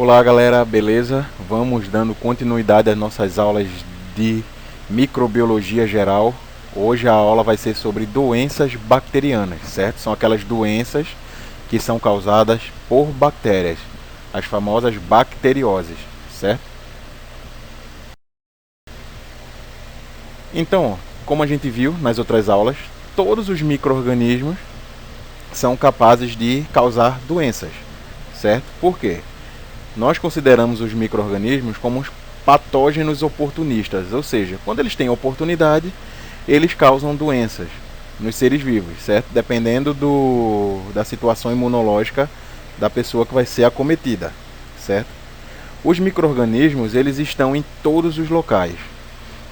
Olá galera, beleza? Vamos dando continuidade às nossas aulas de microbiologia geral. Hoje a aula vai ser sobre doenças bacterianas, certo? São aquelas doenças que são causadas por bactérias, as famosas bacterioses, certo? Então, como a gente viu nas outras aulas, todos os micro-organismos são capazes de causar doenças, certo? Por quê? Nós consideramos os micro-organismos como os patógenos oportunistas, ou seja, quando eles têm oportunidade, eles causam doenças nos seres vivos, certo? Dependendo da situação imunológica da pessoa que vai ser acometida, certo? Os micro-organismos, eles estão em todos os locais.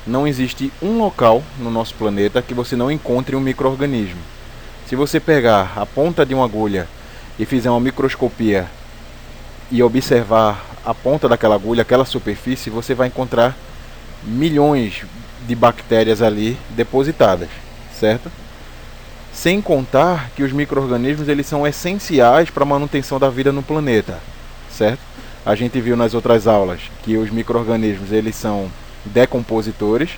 Não existe um local no nosso planeta que você não encontre um micro-organismo. Se você pegar a ponta de uma agulha e fizer uma microscopia e observar a ponta daquela agulha, aquela superfície, você vai encontrar milhões de bactérias ali depositadas, certo? Sem contar que os micro-organismos eles são essenciais para a manutenção da vida no planeta, certo? A gente viu nas outras aulas que os micro-organismos eles são decompositores,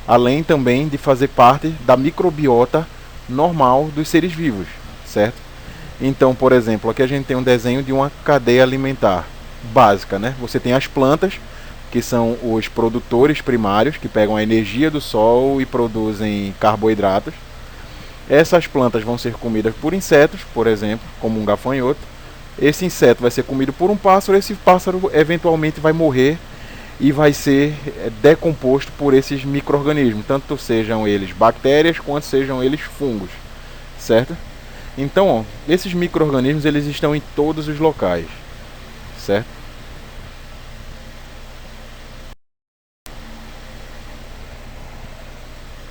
além também de fazer parte da microbiota normal dos seres vivos, certo? Então, por exemplo, aqui a gente tem um desenho de uma cadeia alimentar básica, né? Você tem as plantas, que são os produtores primários, que pegam a energia do sol e produzem carboidratos. Essas plantas vão ser comidas por insetos, por exemplo, como um gafanhoto. Esse inseto vai ser comido por um pássaro, esse pássaro eventualmente vai morrer e vai ser decomposto por esses micro-organismos, tanto sejam eles bactérias quanto sejam eles fungos, certo? Então, ó, esses micro-organismos eles estão em todos os locais, certo?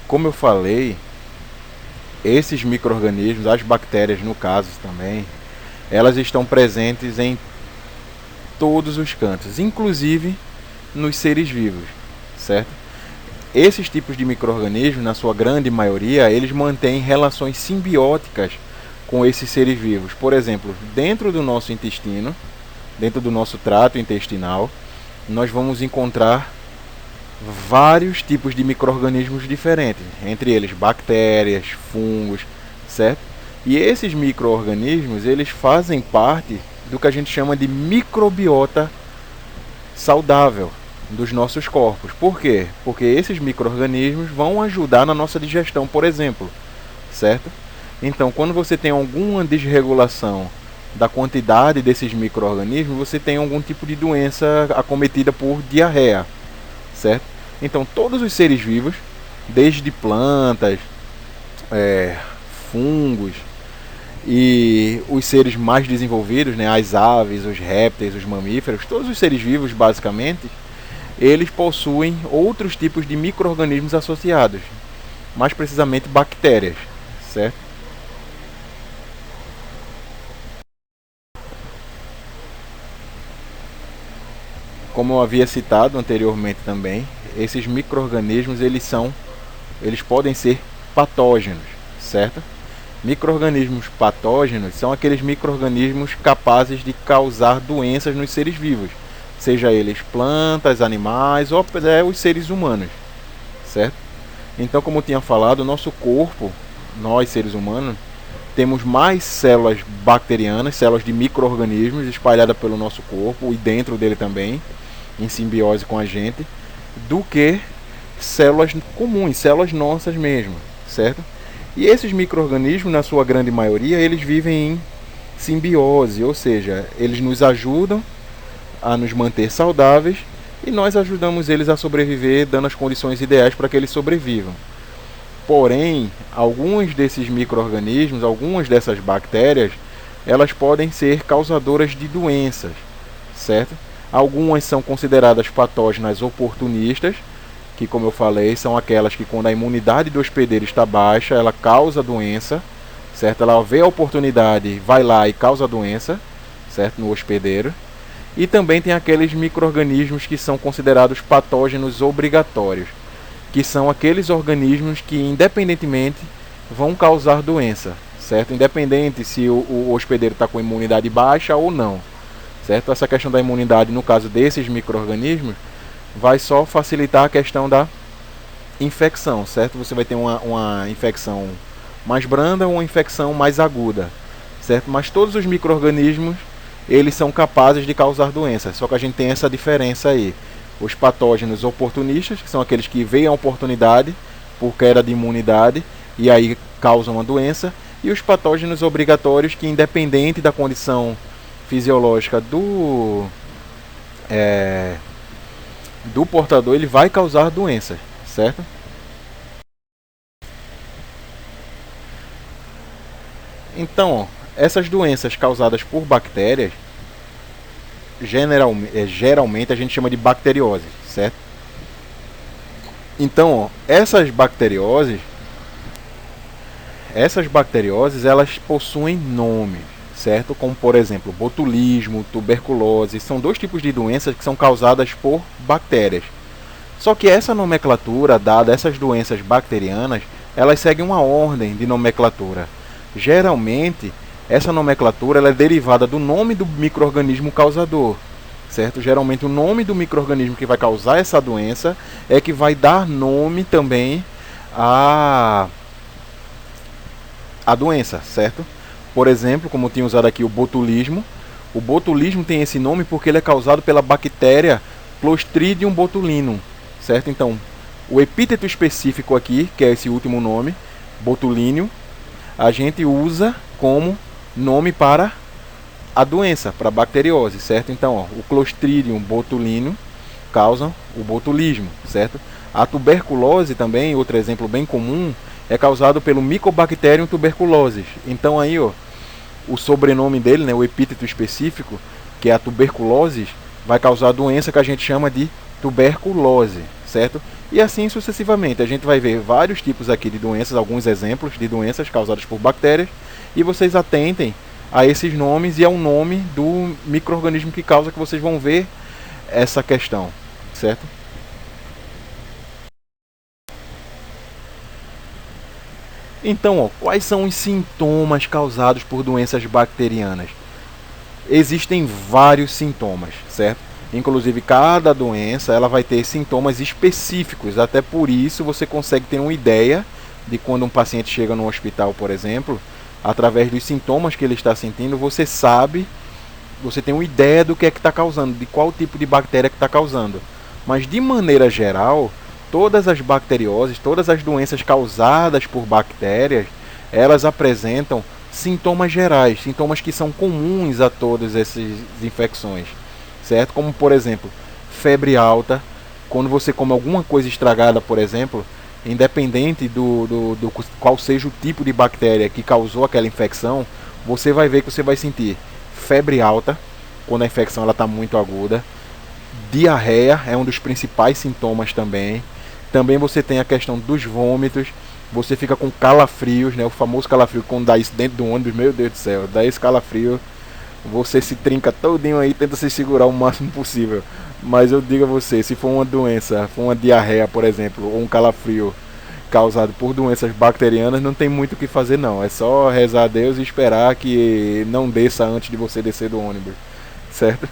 Como eu falei, esses micro-organismos, as bactérias no caso também, elas estão presentes em todos os cantos, inclusive nos seres vivos, certo? Esses tipos de micro-organismos, na sua grande maioria, eles mantêm relações simbióticas com esses seres vivos. Por exemplo, dentro do nosso intestino, dentro do nosso trato intestinal, nós vamos encontrar vários tipos de micro-organismos diferentes, entre eles bactérias, fungos, certo? E esses micro-organismos, eles fazem parte do que a gente chama de microbiota saudável dos nossos corpos. Por quê? Porque esses micro-organismos vão ajudar na nossa digestão, por exemplo, certo? Então, quando você tem alguma desregulação da quantidade desses micro-organismos, você tem algum tipo de doença acometida por diarreia, certo? Então, todos os seres vivos, desde plantas, fungos e os seres mais desenvolvidos, né, as aves, os répteis, os mamíferos, todos os seres vivos, basicamente, eles possuem outros tipos de micro-organismos associados, mais precisamente bactérias, certo? Como eu havia citado anteriormente também, esses micro-organismos eles podem ser patógenos, certo? Micro-organismos patógenos são aqueles micro-organismos capazes de causar doenças nos seres vivos, seja eles plantas, animais ou até os seres humanos, certo? Então, como eu tinha falado, o nosso corpo, nós seres humanos, temos mais células bacterianas, células de micro-organismos espalhadas pelo nosso corpo e dentro dele também, em simbiose com a gente, do que células comuns, células nossas mesmo, certo? E esses micro-organismos, na sua grande maioria, eles vivem em simbiose, ou seja, eles nos ajudam a nos manter saudáveis e nós ajudamos eles a sobreviver, dando as condições ideais para que eles sobrevivam. Porém, alguns desses micro-organismos, algumas dessas bactérias, elas podem ser causadoras de doenças, certo? Algumas são consideradas patógenas oportunistas, que, como eu falei, são aquelas que quando a imunidade do hospedeiro está baixa, ela causa doença, certo? Ela vê a oportunidade, vai lá e causa a doença, certo? No hospedeiro. E também tem aqueles micro-organismos que são considerados patógenos obrigatórios, que são aqueles organismos que, independentemente, vão causar doença, certo? Independente se o hospedeiro está com imunidade baixa ou não, certo? Essa questão da imunidade, no caso desses micro-organismos, vai só facilitar a questão da infecção, certo? Você vai ter uma infecção mais branda ou uma infecção mais aguda, certo? Mas todos os micro-organismos, eles são capazes de causar doenças, só que a gente tem essa diferença aí. Os patógenos oportunistas, que são aqueles que veem a oportunidade por queda de imunidade e aí causam uma doença, e os patógenos obrigatórios, que independente da condição fisiológica do portador, ele vai causar doenças, certo? Então, ó, essas doenças causadas por bactérias, geralmente a gente chama de bacteriose, certo? Então, ó, essas bacterioses, elas possuem nome, certo? Como, por exemplo, botulismo, tuberculose. São dois tipos de doenças que são causadas por bactérias. Só que essa nomenclatura dada a essas doenças bacterianas, elas seguem uma ordem de nomenclatura. Geralmente, essa nomenclatura ela é derivada do nome do micro-organismo causador, certo? Geralmente o nome do micro-organismo que vai causar essa doença é que vai dar nome também à doença, certo? Por exemplo, como eu tinha usado aqui o botulismo tem esse nome porque ele é causado pela bactéria Clostridium botulinum, certo? Então, o epíteto específico aqui, que é esse último nome, botulinum, a gente usa como nome para a doença, para a bacteriose, certo? Então, ó, o Clostridium botulinum causa o botulismo, certo? A tuberculose também, outro exemplo bem comum, é causado pelo Mycobacterium tuberculosis. Então aí, ó, o sobrenome dele, né, o epíteto específico, que é a tuberculose, vai causar a doença que a gente chama de tuberculose, certo? E assim sucessivamente. A gente vai ver vários tipos aqui de doenças, alguns exemplos de doenças causadas por bactérias, e vocês atentem a esses nomes e ao nome do micro-organismo que causa, que vocês vão ver essa questão, certo? Então, ó, quais são os sintomas causados por doenças bacterianas? Existem vários sintomas, certo? Inclusive, cada doença ela vai ter sintomas específicos. Até por isso, você consegue ter uma ideia de quando um paciente chega no hospital, por exemplo, através dos sintomas que ele está sentindo, você sabe, você tem uma ideia do que é que está causando, de qual tipo de bactéria que está causando. Mas, de maneira geral, todas as bacterioses, todas as doenças causadas por bactérias, elas apresentam sintomas gerais, sintomas que são comuns a todas essas infecções, certo? Como, por exemplo, febre alta. Quando você come alguma coisa estragada, por exemplo, independente do qual seja o tipo de bactéria que causou aquela infecção, você vai ver que você vai sentir febre alta quando a infecção está muito aguda. Diarreia é um dos principais sintomas também. Também você tem a questão dos vômitos. Você fica com calafrios, né? O famoso calafrio, quando dá isso dentro do ônibus, meu Deus do céu, dá esse calafrio, você se trinca todinho aí, tenta se segurar o máximo possível. Mas eu digo a você, se for uma doença, for uma diarreia, por exemplo, ou um calafrio causado por doenças bacterianas, não tem muito o que fazer não. É só rezar a Deus e esperar que não desça antes de você descer do ônibus, certo?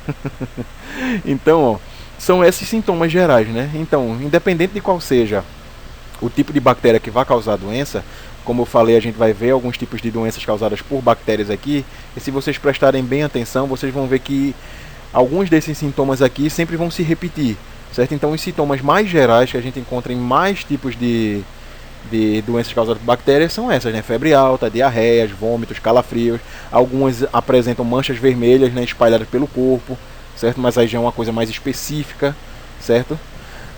Então, ó, são esses sintomas gerais, né? Então, independente de qual seja o tipo de bactéria que vai causar a doença, como eu falei, a gente vai ver alguns tipos de doenças causadas por bactérias aqui, e se vocês prestarem bem atenção, vocês vão ver que alguns desses sintomas aqui sempre vão se repetir, certo? Então, os sintomas mais gerais que a gente encontra em mais tipos de doenças causadas por bactérias são essas, né? Febre alta, diarreias, vômitos, calafrios. Algumas apresentam manchas vermelhas, né, espalhadas pelo corpo, certo? Mas aí já é uma coisa mais específica, certo?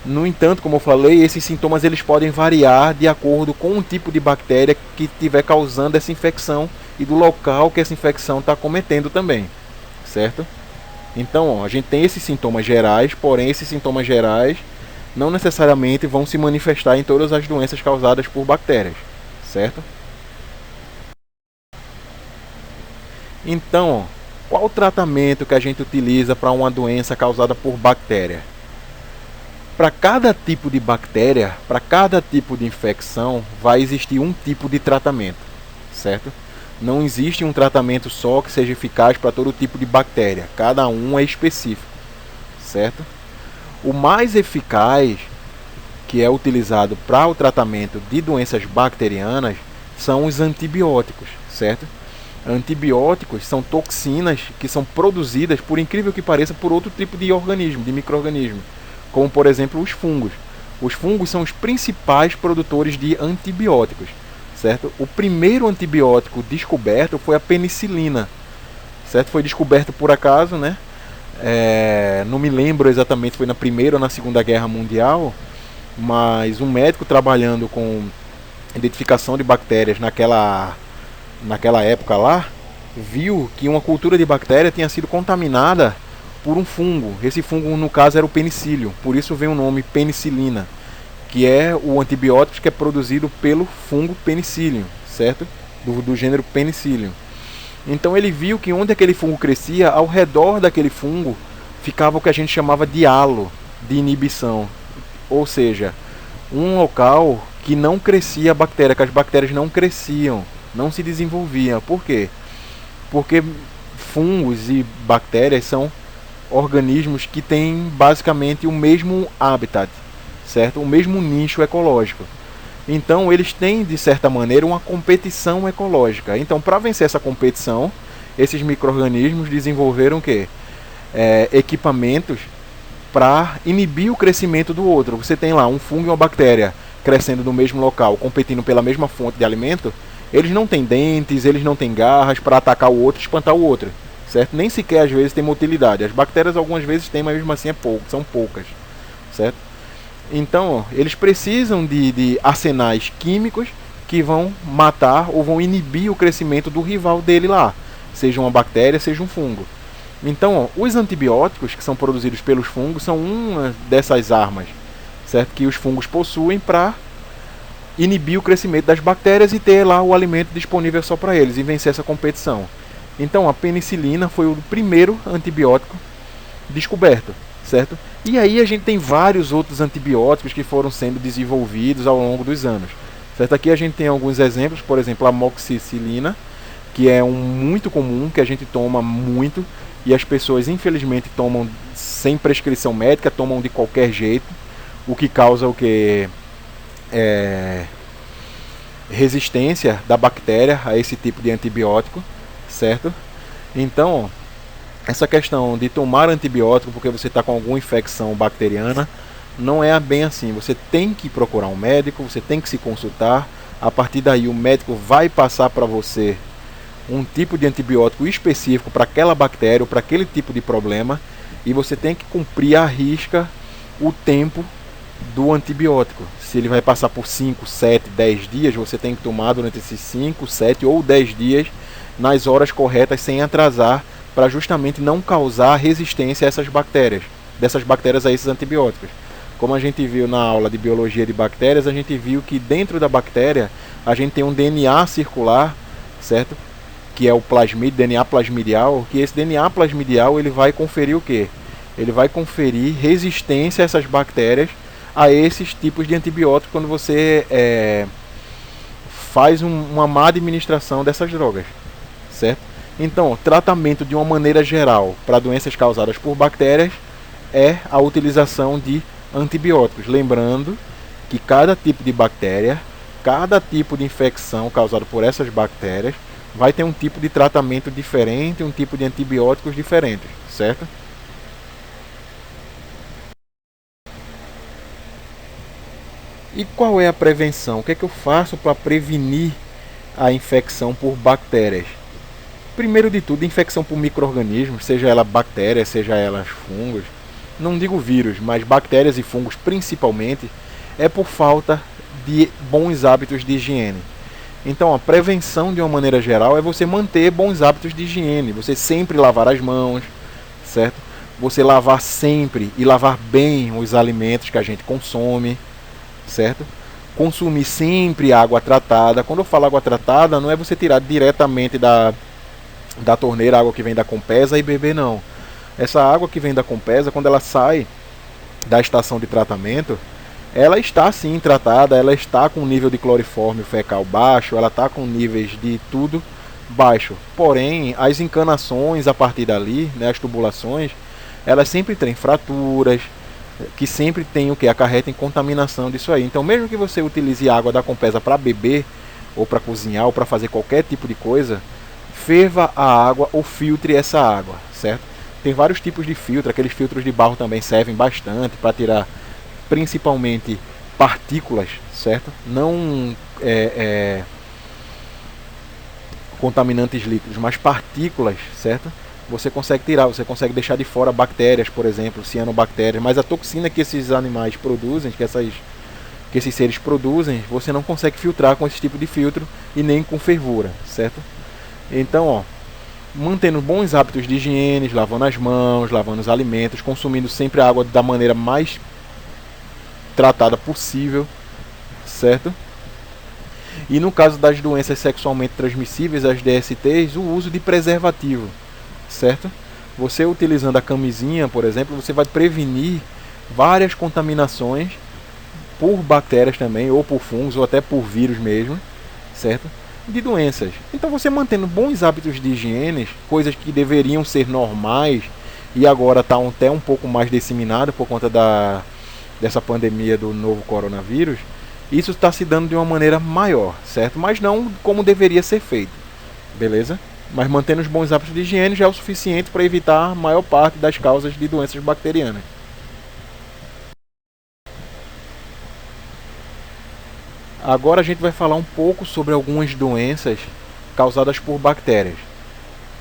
No entanto, como eu falei, esses sintomas eles podem variar de acordo com o tipo de bactéria que estiver causando essa infecção e do local que essa infecção está cometendo também, certo? Então, ó, a gente tem esses sintomas gerais, porém esses sintomas gerais não necessariamente vão se manifestar em todas as doenças causadas por bactérias, certo? Então, ó, qual o tratamento que a gente utiliza para uma doença causada por bactéria? Para cada tipo de bactéria, para cada tipo de infecção, vai existir um tipo de tratamento, certo? Não existe um tratamento só que seja eficaz para todo tipo de bactéria. Cada um é específico, certo? O mais eficaz que é utilizado para o tratamento de doenças bacterianas são os antibióticos, certo? Antibióticos são toxinas que são produzidas, por incrível que pareça, por outro tipo de organismo, de micro-organismo, como por exemplo os fungos. Os fungos são os principais produtores de antibióticos, certo? O primeiro antibiótico descoberto foi a penicilina, certo? Foi descoberto por acaso, né? Não me lembro exatamente se foi na Primeira ou na Segunda Guerra Mundial, mas um médico trabalhando com identificação de bactérias naquela época lá, viu que uma cultura de bactéria tinha sido contaminada por um fungo. Esse fungo, no caso, era o penicílio, por isso vem o nome penicilina, que é o antibiótico que é produzido pelo fungo penicillium, certo? Do gênero penicillium. Então ele viu que onde aquele fungo crescia, ao redor daquele fungo ficava o que a gente chamava de halo de inibição, ou seja, um local que não crescia a bactéria, que as bactérias não cresciam, não se desenvolviam. Por quê? Porque fungos e bactérias são organismos que têm basicamente o mesmo habitat, certo? O mesmo nicho ecológico. Então eles têm, de certa maneira, uma competição ecológica. Então, para vencer essa competição, esses micro-organismos desenvolveram o quê? Equipamentos para inibir o crescimento do outro. Você tem lá um fungo e uma bactéria crescendo no mesmo local, competindo pela mesma fonte de alimento. Eles não têm dentes, eles não têm garras para atacar o outro e espantar o outro, certo? Nem sequer às vezes tem motilidade. As bactérias algumas vezes têm, mas mesmo assim são poucas, certo? Então eles precisam de arsenais químicos que vão matar ou vão inibir o crescimento do rival dele lá, seja uma bactéria, seja um fungo. Então, os antibióticos que são produzidos pelos fungos são uma dessas armas, certo? Que os fungos possuem para inibir o crescimento das bactérias e ter lá o alimento disponível só para eles e vencer essa competição. Então, a penicilina foi o primeiro antibiótico descoberto, certo? E aí a gente tem vários outros antibióticos que foram sendo desenvolvidos ao longo dos anos, certo? Aqui a gente tem alguns exemplos, por exemplo, a amoxicilina, que é um muito comum, que a gente toma muito, e as pessoas infelizmente tomam sem prescrição médica, tomam de qualquer jeito, o que causa o que? Resistência da bactéria a esse tipo de antibiótico, certo? Então, essa questão de tomar antibiótico porque você está com alguma infecção bacteriana, não é bem assim. Você tem que procurar um médico, você tem que se consultar, a partir daí o médico vai passar para você um tipo de antibiótico específico para aquela bactéria ou para aquele tipo de problema, e você tem que cumprir à risca o tempo do antibiótico. Se ele vai passar por 5, 7, 10 dias, você tem que tomar durante esses 5, 7 ou 10 dias nas horas corretas, sem atrasar, para justamente não causar resistência a essas bactérias, dessas bactérias a esses antibióticos. Como a gente viu na aula de biologia de bactérias, a gente viu que dentro da bactéria a gente tem um DNA circular, certo? Que é o plasmídio, DNA plasmidial, que esse DNA plasmidial ele vai conferir o quê? Ele vai conferir resistência a essas bactérias, a esses tipos de antibióticos, quando você faz uma má administração dessas drogas, certo? Então, tratamento de uma maneira geral para doenças causadas por bactérias é a utilização de antibióticos. Lembrando que cada tipo de bactéria, cada tipo de infecção causada por essas bactérias vai ter um tipo de tratamento diferente, um tipo de antibióticos diferentes, certo? E qual é a prevenção? O que é que eu faço para prevenir a infecção por bactérias? Primeiro de tudo, infecção por micro-organismos, seja ela bactéria, seja elas fungos, não digo vírus, mas bactérias e fungos principalmente, é por falta de bons hábitos de higiene. Então a prevenção de uma maneira geral é você manter bons hábitos de higiene, você sempre lavar as mãos, certo? Você lavar sempre e lavar bem os alimentos que a gente consome, certo? Consumir sempre água tratada. Quando eu falo água tratada, não é você tirar diretamente da torneira a água que vem da Compesa e beber, não. Essa água que vem da Compesa, quando ela sai da estação de tratamento, ela está sim tratada, ela está com nível de clorifórmio fecal baixo, ela está com níveis de tudo baixo. Porém, as encanações a partir dali, né, as tubulações, elas sempre têm fraturas, que sempre tem o que acarreta em contaminação disso aí. Então, mesmo que você utilize água da Compesa para beber, ou para cozinhar, ou para fazer qualquer tipo de coisa, ferva a água ou filtre essa água, certo? Tem vários tipos de filtro, aqueles filtros de barro também servem bastante para tirar principalmente partículas, certo? Não contaminantes líquidos, mas partículas, certo? Você consegue tirar, você consegue deixar de fora bactérias, por exemplo, cianobactérias, mas a toxina que esses animais produzem, que esses seres produzem, você não consegue filtrar com esse tipo de filtro e nem com fervura, certo? Então, ó, mantendo bons hábitos de higiene, lavando as mãos, lavando os alimentos, consumindo sempre a água da maneira mais tratada possível, certo? E no caso das doenças sexualmente transmissíveis, as DSTs, o uso de preservativo, certo? Você utilizando a camisinha, por exemplo, você vai prevenir várias contaminações por bactérias também, ou por fungos, ou até por vírus mesmo, certo? De doenças. Então você mantendo bons hábitos de higiene, coisas que deveriam ser normais e agora está até um pouco mais disseminado por conta dessa pandemia do novo coronavírus, isso está se dando de uma maneira maior, certo? Mas não como deveria ser feito, beleza? Mas mantendo os bons hábitos de higiene já é o suficiente para evitar a maior parte das causas de doenças bacterianas. Agora a gente vai falar um pouco sobre algumas doenças causadas por bactérias.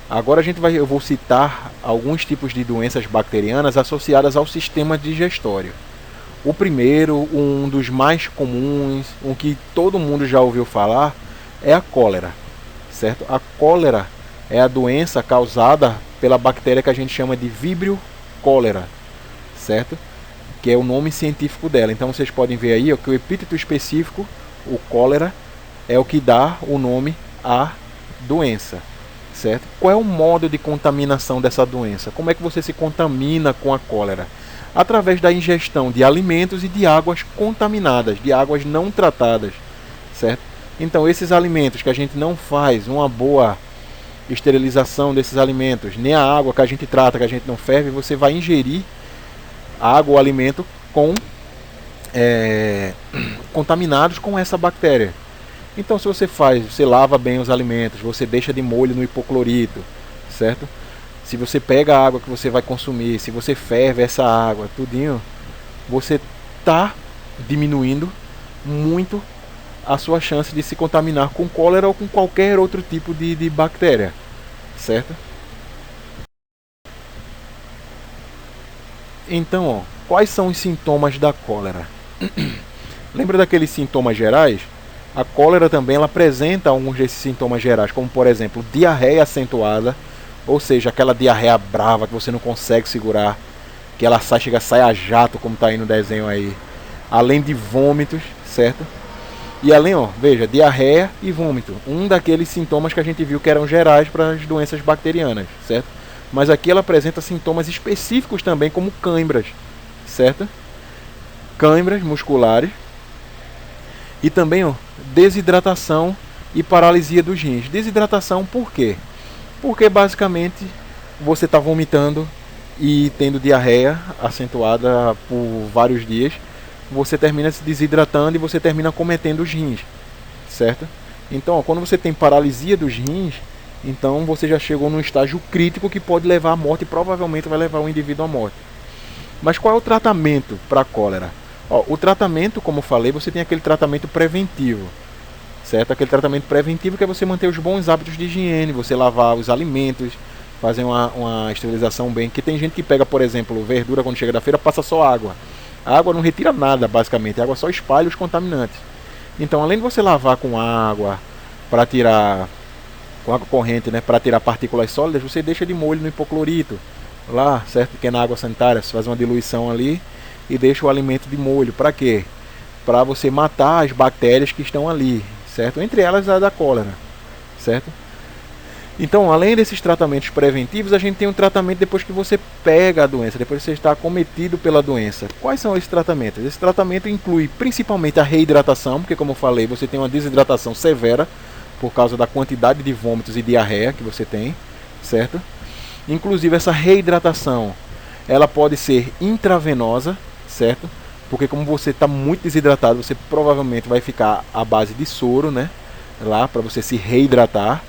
Agora eu vou citar alguns tipos de doenças bacterianas associadas ao sistema digestório. O primeiro, um dos mais comuns, um que todo mundo já ouviu falar, é a cólera, certo? A cólera é a doença causada pela bactéria que a gente chama de Vibrio cholerae, certo? Que é o nome científico dela. Então vocês podem ver aí que o epíteto específico, o cólera, é o que dá o nome à doença, certo? Qual é o modo de contaminação dessa doença? Como é que você se contamina com a cólera? Através da ingestão de alimentos e de águas contaminadas, de águas não tratadas, certo? Então esses alimentos que a gente não faz uma boa esterilização desses alimentos, nem a água que a gente trata, que a gente não ferve, você vai ingerir água ou alimento contaminados com essa bactéria. Então se você lava bem os alimentos, você deixa de molho no hipoclorito, certo? Se você pega a água que você vai consumir, se você ferve essa água, tudinho, você está diminuindo muito a sua chance de se contaminar com cólera ou com qualquer outro tipo de bactéria, certo? Então, ó, quais são os sintomas da cólera? Lembra daqueles sintomas gerais? A cólera também ela apresenta alguns desses sintomas gerais, como por exemplo, diarreia acentuada, ou seja, aquela diarreia brava que você não consegue segurar, que ela chega a sair a jato, como está aí no desenho aí. Além de vômitos, certo? E além, ó, veja, diarreia e vômito. Um daqueles sintomas que a gente viu que eram gerais para as doenças bacterianas, certo? Mas aqui ela apresenta sintomas específicos também, como cãibras, certo? Cãibras musculares. E também, ó, desidratação e paralisia dos rins. Desidratação por quê? Porque basicamente você está vomitando e tendo diarreia acentuada por vários dias, você termina se desidratando e você termina cometendo os rins, certo? Então, ó, quando você tem paralisia dos rins, então você já chegou num estágio crítico que pode levar à morte e provavelmente vai levar o indivíduo à morte. Mas qual é o tratamento para a cólera? Ó, o tratamento, como eu falei, você tem aquele tratamento preventivo, certo? Aquele tratamento preventivo que é você manter os bons hábitos de higiene, você lavar os alimentos, fazer uma esterilização bem. Que tem gente que pega, por exemplo, verdura quando chega da feira, passa só água. A água não retira nada, basicamente. A água só espalha os contaminantes. Então, além de você lavar com água, para tirar, com água corrente, né, para tirar partículas sólidas, você deixa de molho no hipoclorito, lá, certo? Que é na água sanitária, você faz uma diluição ali e deixa o alimento de molho. Para quê? Para você matar as bactérias que estão ali, certo? Entre elas a da cólera, certo? Então, além desses tratamentos preventivos, a gente tem um tratamento depois que você pega a doença, depois que você está acometido pela doença. Quais são esses tratamentos? Esse tratamento inclui principalmente a reidratação, porque como eu falei, você tem uma desidratação severa, por causa da quantidade de vômitos e diarreia que você tem, certo? Inclusive essa reidratação, ela pode ser intravenosa, certo? Porque como você está muito desidratado, você provavelmente vai ficar à base de soro, né? Lá para você se reidratar.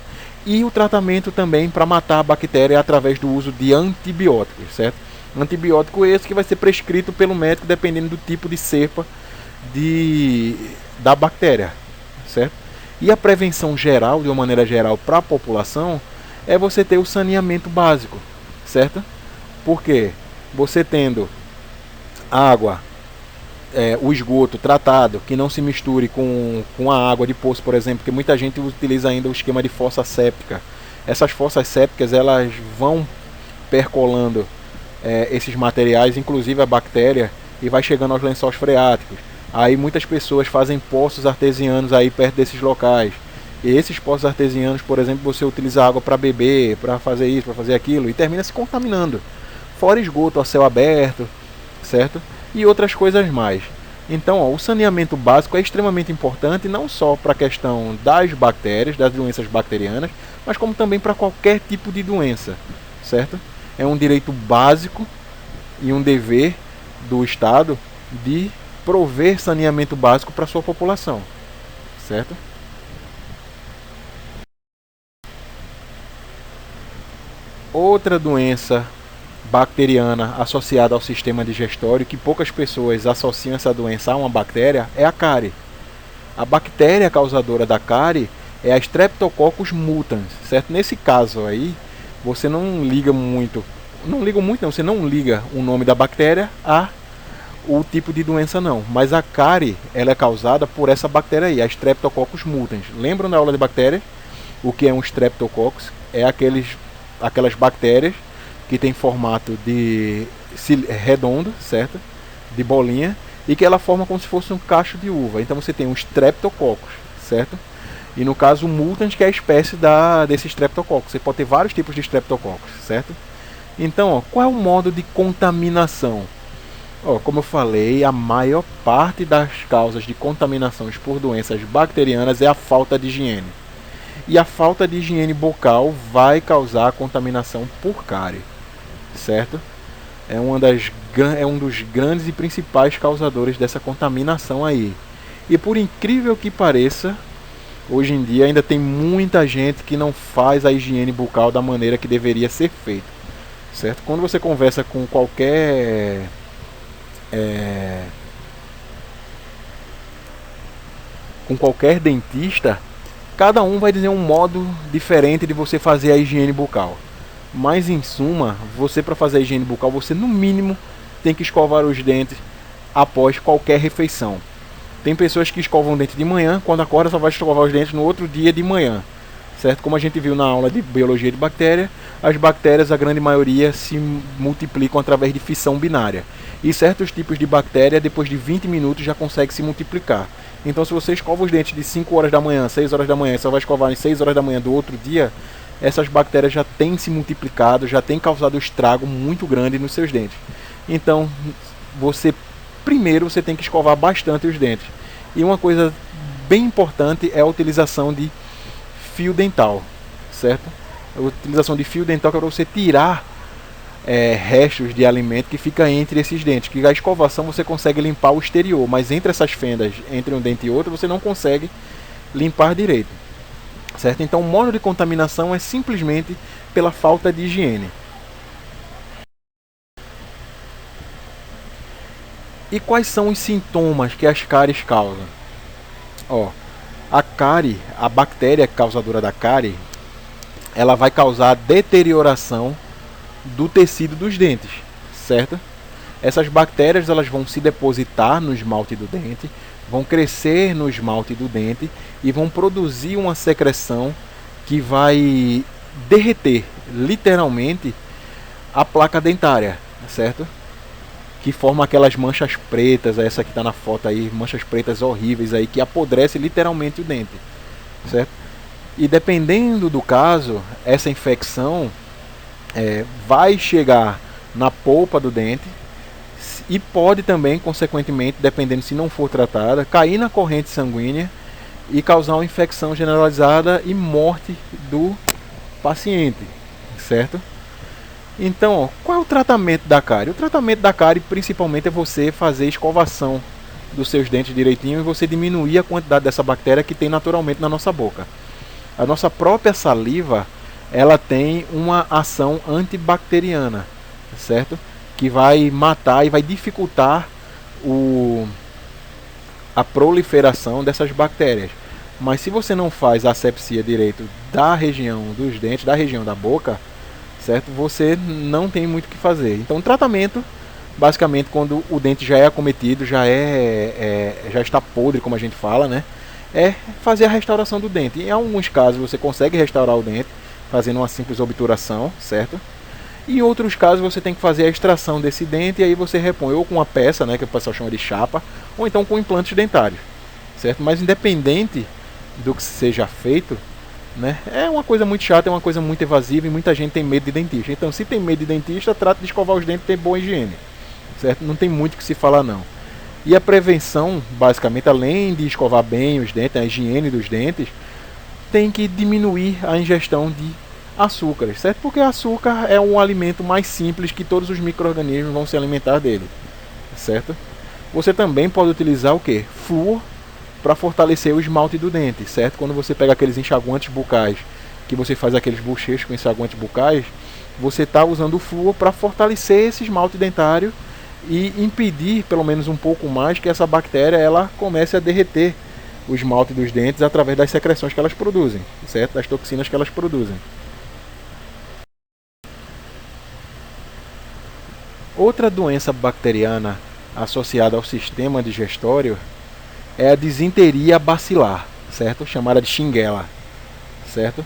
E o tratamento também para matar a bactéria através do uso de antibióticos, certo? Antibiótico esse que vai ser prescrito pelo médico dependendo do tipo de cepa da bactéria, certo? E a prevenção geral, de uma maneira geral, para a população, é você ter o saneamento básico, certo? Porque você tendo água, o esgoto tratado, que não se misture com a água de poço, por exemplo, porque muita gente utiliza ainda o esquema de fossa séptica. Essas fossas sépticas, elas vão percolando esses materiais, inclusive a bactéria, e vai chegando aos lençóis freáticos. Aí muitas pessoas fazem poços artesianos aí perto desses locais. E esses poços artesianos, por exemplo, você utiliza água para beber, para fazer isso, para fazer aquilo, e termina se contaminando. Fora esgoto a céu aberto, certo? E outras coisas mais. Então, o saneamento básico é extremamente importante, não só para a questão das bactérias, das doenças bacterianas, mas como também para qualquer tipo de doença, certo? É um direito básico e um dever do Estado de prover saneamento básico para a sua população, certo? Outra doença bacteriana associada ao sistema digestório, que poucas pessoas associam essa doença a uma bactéria, é a cárie. A bactéria causadora da cárie é a Streptococcus mutans, certo? Nesse caso aí, você não liga muito, você não liga o nome da bactéria a o tipo de doença não, mas a cárie, ela é causada por essa bactéria aí, a Streptococcus mutans. Lembram da aula de bactérias? O que é um Streptococcus? É aquelas bactérias que tem formato de redondo, certo? De bolinha, e que ela forma como se fosse um cacho de uva. Então você tem um Streptococcus, certo? E no caso o mutans, que é a espécie desse Streptococcus. Você pode ter vários tipos de Streptococcus, certo? Então, qual é o modo de contaminação? Como eu falei, a maior parte das causas de contaminações por doenças bacterianas é a falta de higiene. E a falta de higiene bucal vai causar contaminação por cárie, certo? É um dos grandes e principais causadores dessa contaminação aí. E por incrível que pareça, hoje em dia ainda tem muita gente que não faz a higiene bucal da maneira que deveria ser feita, certo? Quando você conversa com qualquer dentista, cada um vai dizer um modo diferente de você fazer a higiene bucal. Mas em suma, você para fazer a higiene bucal, você no mínimo tem que escovar os dentes após qualquer refeição. Tem pessoas que escovam o dente de manhã, quando acorda só vai escovar os dentes no outro dia de manhã, certo? Como a gente viu na aula de biologia de bactéria, as bactérias, a grande maioria, se multiplicam através de fissão binária. E certos tipos de bactéria, depois de 20 minutos, já conseguem se multiplicar. Então, se você escova os dentes de 5 horas da manhã, 6 horas da manhã, e só vai escovar em 6 horas da manhã do outro dia, essas bactérias já têm se multiplicado, já têm causado um estrago muito grande nos seus dentes. Então, primeiro você tem que escovar bastante os dentes. E uma coisa bem importante é a utilização de fio dental, certo? A utilização de fio dental que é para você tirar restos de alimento que fica entre esses dentes, que a escovação você consegue limpar o exterior, mas entre essas fendas, entre um dente e outro, você não consegue limpar direito, certo? Então o modo de contaminação é simplesmente pela falta de higiene. E quais são os sintomas que as cáries causam? A cárie, a bactéria causadora da cárie, ela vai causar deterioração do tecido dos dentes, certo? Essas bactérias elas vão se depositar no esmalte do dente, vão crescer no esmalte do dente e vão produzir uma secreção que vai derreter literalmente a placa dentária, certo? Que forma aquelas manchas pretas, essa que está na foto aí, manchas pretas horríveis aí, que apodrece literalmente o dente, certo? E dependendo do caso, essa infecção vai chegar na polpa do dente e pode também, consequentemente, dependendo se não for tratada, cair na corrente sanguínea e causar uma infecção generalizada e morte do paciente, certo? Então, ó, qual é o tratamento da cárie? O tratamento da cárie principalmente é você fazer escovação dos seus dentes direitinho e você diminuir a quantidade dessa bactéria que tem naturalmente na nossa boca. A nossa própria saliva, ela tem uma ação antibacteriana, certo? Que vai matar e vai dificultar a proliferação dessas bactérias. Mas se você não faz a asepsia direito da região dos dentes, da região da boca, certo? Você não tem muito o que fazer. Então, o tratamento, basicamente, quando o dente já é acometido, já está podre, como a gente fala, né? É fazer a restauração do dente. Em alguns casos, você consegue restaurar o dente fazendo uma simples obturação, certo? E em outros casos, você tem que fazer a extração desse dente e aí você repõe ou com uma peça, né, que o pessoal chama de chapa, ou então com implantes dentários, certo? Mas independente do que seja feito, né, é uma coisa muito chata, é uma coisa muito evasiva e muita gente tem medo de dentista. Então, se tem medo de dentista, trata de escovar os dentes e ter boa higiene, certo? Não tem muito o que se falar, não. E a prevenção, basicamente, além de escovar bem os dentes, a higiene dos dentes, tem que diminuir a ingestão de açúcares, certo? Porque açúcar é um alimento mais simples que todos os micro-organismos vão se alimentar dele, certo? Você também pode utilizar o que? Flúor para fortalecer o esmalte do dente, certo? Quando você pega aqueles enxaguantes bucais, que você faz aqueles bochechos com enxaguantes bucais, você está usando o flúor para fortalecer esse esmalte dentário e impedir, pelo menos um pouco mais, que essa bactéria ela comece a derreter o esmalte dos dentes através das secreções que elas produzem, certo? Das toxinas que elas produzem. Outra doença bacteriana associada ao sistema digestório é a disenteria bacilar, certo? Chamada de Shigella, certo?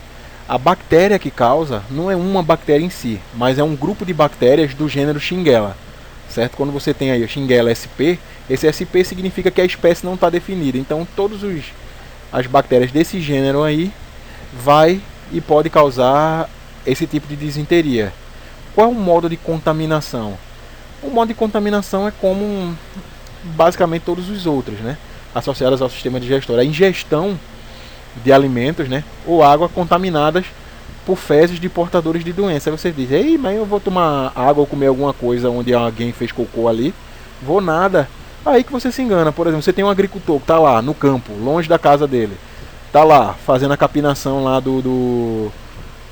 A bactéria que causa não é uma bactéria em si, mas é um grupo de bactérias do gênero Shigella, certo? Quando você tem aí o Shigella sp, esse sp significa que a espécie não está definida. Então, todas as bactérias desse gênero aí vai e pode causar esse tipo de disenteria. Qual é o modo de contaminação? O modo de contaminação é como basicamente todos os outros, né? Associados ao sistema digestório. A ingestão de alimentos, né? Ou água contaminadas por fezes de portadores de doença. Aí você diz, ei, mas eu vou tomar água ou comer alguma coisa onde alguém fez cocô ali? Vou nada. Aí que você se engana. Por exemplo, você tem um agricultor que está lá no campo, longe da casa dele. Está lá fazendo a capinação lá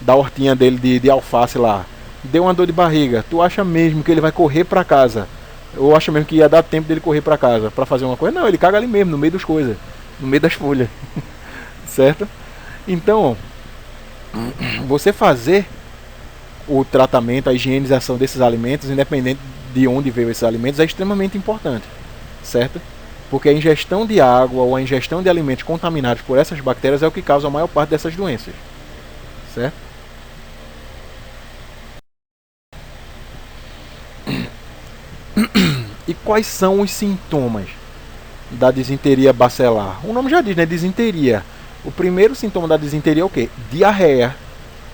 da hortinha dele de alface lá. Deu uma dor de barriga. Tu acha mesmo que ele vai correr para casa? Ou acha mesmo que ia dar tempo dele correr para casa para fazer uma coisa? Não, ele caga ali mesmo, no meio das coisas. No meio das folhas. Certo? Então, você fazer o tratamento, a higienização desses alimentos, independente de onde veio esses alimentos, é extremamente importante, certo? Porque a ingestão de água ou a ingestão de alimentos contaminados por essas bactérias é o que causa a maior parte dessas doenças, certo? E quais são os sintomas da disenteria bacelar? O nome já diz, né? Disenteria. O primeiro sintoma da disenteria é o quê? Diarreia,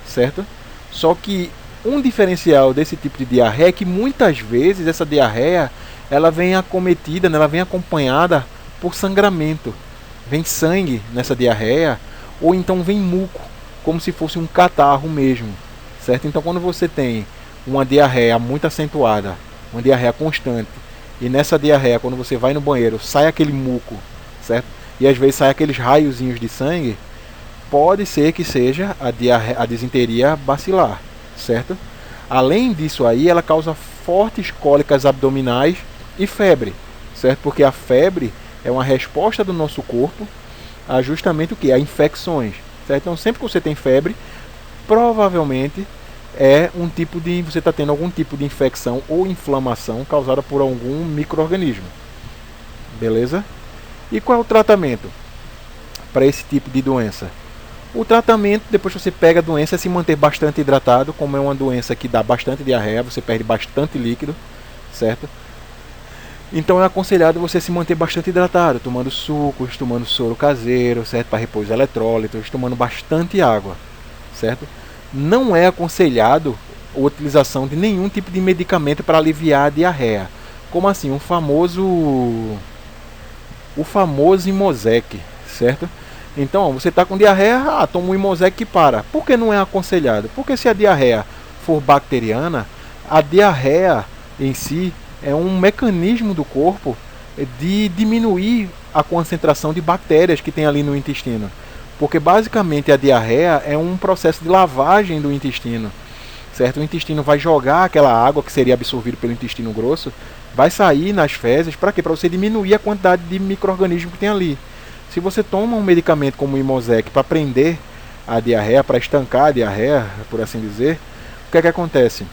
certo? Só que um diferencial desse tipo de diarreia é que muitas vezes essa diarreia ela vem acometida, ela vem acompanhada por sangramento. Vem sangue nessa diarreia ou então vem muco, como se fosse um catarro mesmo, certo? Então quando você tem uma diarreia muito acentuada, uma diarreia constante, e nessa diarreia quando você vai no banheiro sai aquele muco, certo? E às vezes sai aqueles raiozinhos de sangue, pode ser que seja a disenteria bacilar, certo? Além disso aí, ela causa fortes cólicas abdominais e febre, certo? Porque a febre é uma resposta do nosso corpo a justamente o que? A infecções, certo? Então sempre que você tem febre, provavelmente é um tipo de você está tendo algum tipo de infecção ou inflamação causada por algum micro-organismo, beleza? E qual é o tratamento para esse tipo de doença? O tratamento, depois que você pega a doença, é se manter bastante hidratado. Como é uma doença que dá bastante diarreia, você perde bastante líquido, certo? Então é aconselhado você se manter bastante hidratado, tomando sucos, tomando soro caseiro, certo? Para repor os eletrólitos, tomando bastante água, certo? Não é aconselhado a utilização de nenhum tipo de medicamento para aliviar a diarreia. Como assim? O famoso Imosec, certo? Então, ó, você está com diarreia, toma um Imosec que para. Por que não é aconselhado? Porque se a diarreia for bacteriana, a diarreia em si é um mecanismo do corpo de diminuir a concentração de bactérias que tem ali no intestino. Porque basicamente a diarreia é um processo de lavagem do intestino, certo? O intestino vai jogar aquela água que seria absorvida pelo intestino grosso, vai sair nas fezes, para quê? Para você diminuir a quantidade de micro-organismos que tem ali. Se você toma um medicamento como o Imosec para prender a diarreia, para estancar a diarreia, por assim dizer, o que é que acontece?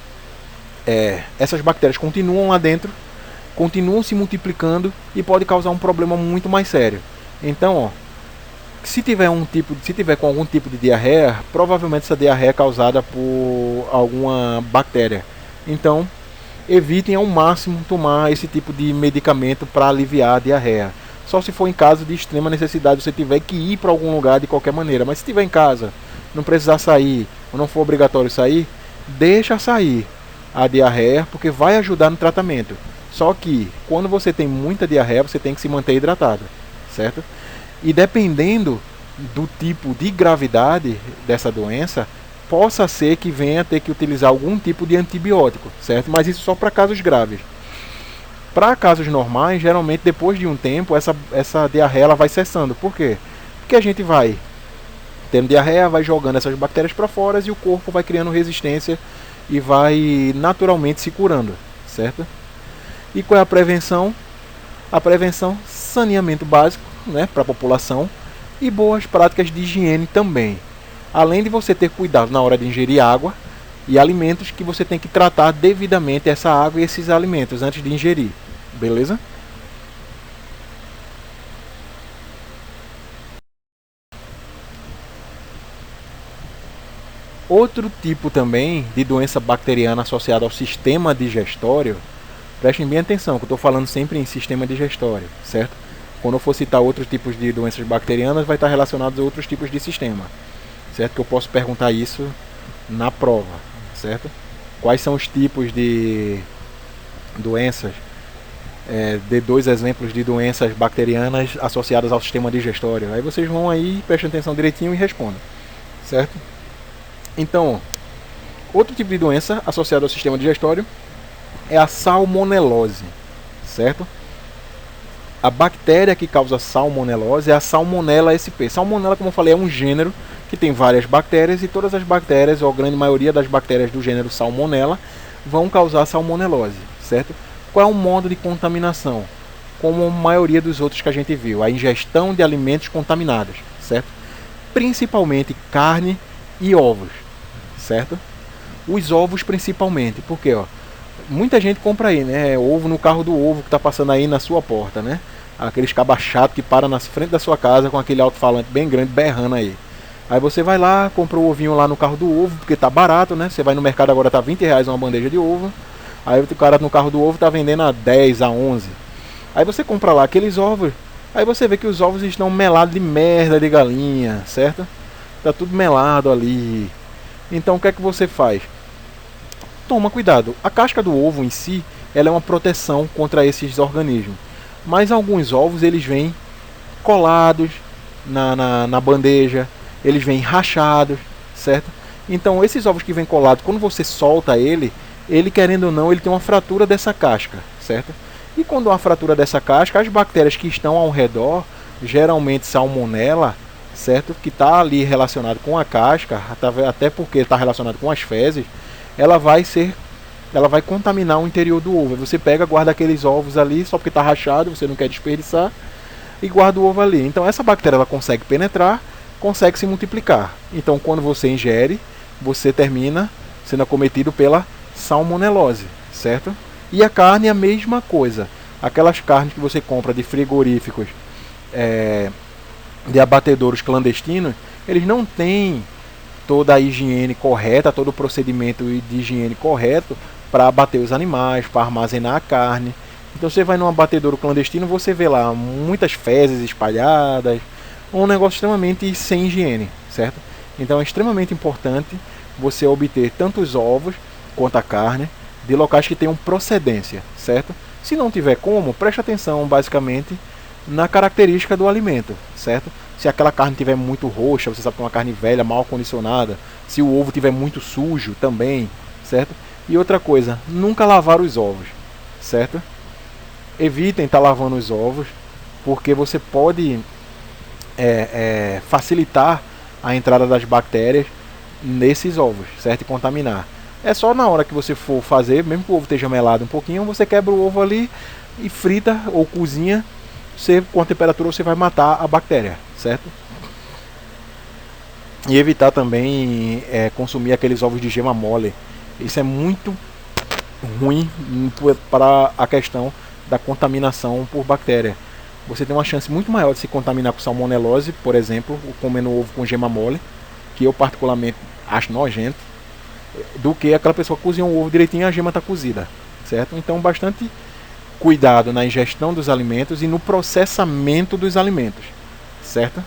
Essas bactérias continuam lá dentro, continuam se multiplicando e pode causar um problema muito mais sério. Então, ó, se tiver com algum tipo de diarreia, provavelmente essa diarreia é causada por alguma bactéria. Então, evitem ao máximo tomar esse tipo de medicamento para aliviar a diarreia. Só se for em caso de extrema necessidade, você tiver que ir para algum lugar de qualquer maneira. Mas se estiver em casa, não precisar sair, ou não for obrigatório sair, deixa sair a diarreia, porque vai ajudar no tratamento. Só que, quando você tem muita diarreia, você tem que se manter hidratado, certo? E dependendo do tipo de gravidade dessa doença, possa ser que venha ter que utilizar algum tipo de antibiótico, certo? Mas isso só para casos graves. Para casos normais, geralmente depois de um tempo, essa diarreia ela vai cessando. Por quê? Porque a gente vai tendo diarreia, vai jogando essas bactérias para fora e o corpo vai criando resistência e vai naturalmente se curando, certo? E qual é a prevenção? A prevenção, saneamento básico, né, para a população e boas práticas de higiene também. Além de você ter cuidado na hora de ingerir água e alimentos, que você tem que tratar devidamente essa água e esses alimentos antes de ingerir. Beleza? Outro tipo também de doença bacteriana associada ao sistema digestório, prestem bem atenção, que eu estou falando sempre em sistema digestório, certo? Quando eu for citar outros tipos de doenças bacterianas, vai estar relacionado a outros tipos de sistema, certo? Que eu posso perguntar isso na prova, certo? Quais são os tipos de doenças? Dê 2 exemplos de doenças bacterianas associadas ao sistema digestório. Aí vocês vão aí, prestem atenção direitinho e respondam, certo? Então, outro tipo de doença associada ao sistema digestório é a salmonelose, certo? A bactéria que causa salmonelose é a Salmonella sp. Salmonella, como eu falei, é um gênero que tem várias bactérias e todas as bactérias, ou a grande maioria das bactérias do gênero Salmonella, vão causar salmonelose, certo? Qual é o modo de contaminação? Como a maioria dos outros que a gente viu, a ingestão de alimentos contaminados, certo? Principalmente carne e ovos, certo? Os ovos principalmente, porque ó, muita gente compra aí, né, ovo no carro do ovo que está passando aí na sua porta, né? Aqueles cabas chato que para na frente da sua casa com aquele alto-falante bem grande berrando aí. Aí você vai lá, compra o ovinho lá no carro do ovo, porque tá barato, né? Você vai no mercado agora, tá R$ 20 uma bandeja de ovo. Aí o cara no carro do ovo tá vendendo a 10, a 11. Aí você compra lá aqueles ovos. Aí você vê que os ovos estão melados de merda de galinha, certo? Tá tudo melado ali. Então o que é que você faz? Toma cuidado. A casca do ovo em si, ela é uma proteção contra esses organismos. Mas alguns ovos, eles vêm colados na bandeja. Eles vêm rachados, certo? Então esses ovos que vêm colados, quando você solta ele querendo ou não, ele tem uma fratura dessa casca, certo? E quando há uma fratura dessa casca, as bactérias que estão ao redor, geralmente salmonella, certo? Que está ali relacionado com a casca, até porque está relacionado com as fezes, ela vai contaminar o interior do ovo. Você pega, guarda aqueles ovos ali, só porque está rachado, você não quer desperdiçar, e guarda o ovo ali. Então essa bactéria ela consegue penetrar, consegue se multiplicar. Então quando você ingere, você termina sendo acometido pela salmonelose, certo? E a carne é a mesma coisa. Aquelas carnes que você compra de frigoríficos, de abatedouros clandestinos, eles não têm toda a higiene correta, todo o procedimento de higiene correto para abater os animais, para armazenar a carne. Então você vai num abatedouro clandestino, você vê lá muitas fezes espalhadas, um negócio extremamente sem higiene, certo? Então é extremamente importante você obter tanto os ovos quanto a carne de locais que tenham procedência, certo? Se não tiver como, preste atenção basicamente na característica do alimento, certo? Se aquela carne estiver muito roxa, você sabe que é uma carne velha, mal condicionada. Se o ovo estiver muito sujo também, certo? E outra coisa, nunca lavar os ovos, certo? Evitem estar lavando os ovos, porque você pode facilitar a entrada das bactérias nesses ovos, certo? E contaminar. É só na hora que você for fazer, mesmo que o ovo esteja melado um pouquinho, você quebra o ovo ali e frita ou cozinha. Com a temperatura você vai matar a bactéria, certo? E evitar também consumir aqueles ovos de gema mole. Isso é muito ruim para a questão da contaminação por bactéria. Você tem uma chance muito maior de se contaminar com salmonelose, por exemplo, comendo ovo com gema mole, que eu particularmente acho nojento, do que aquela pessoa que cozinha o ovo direitinho e a gema está cozida, certo? Então bastante cuidado na ingestão dos alimentos e no processamento dos alimentos, certo?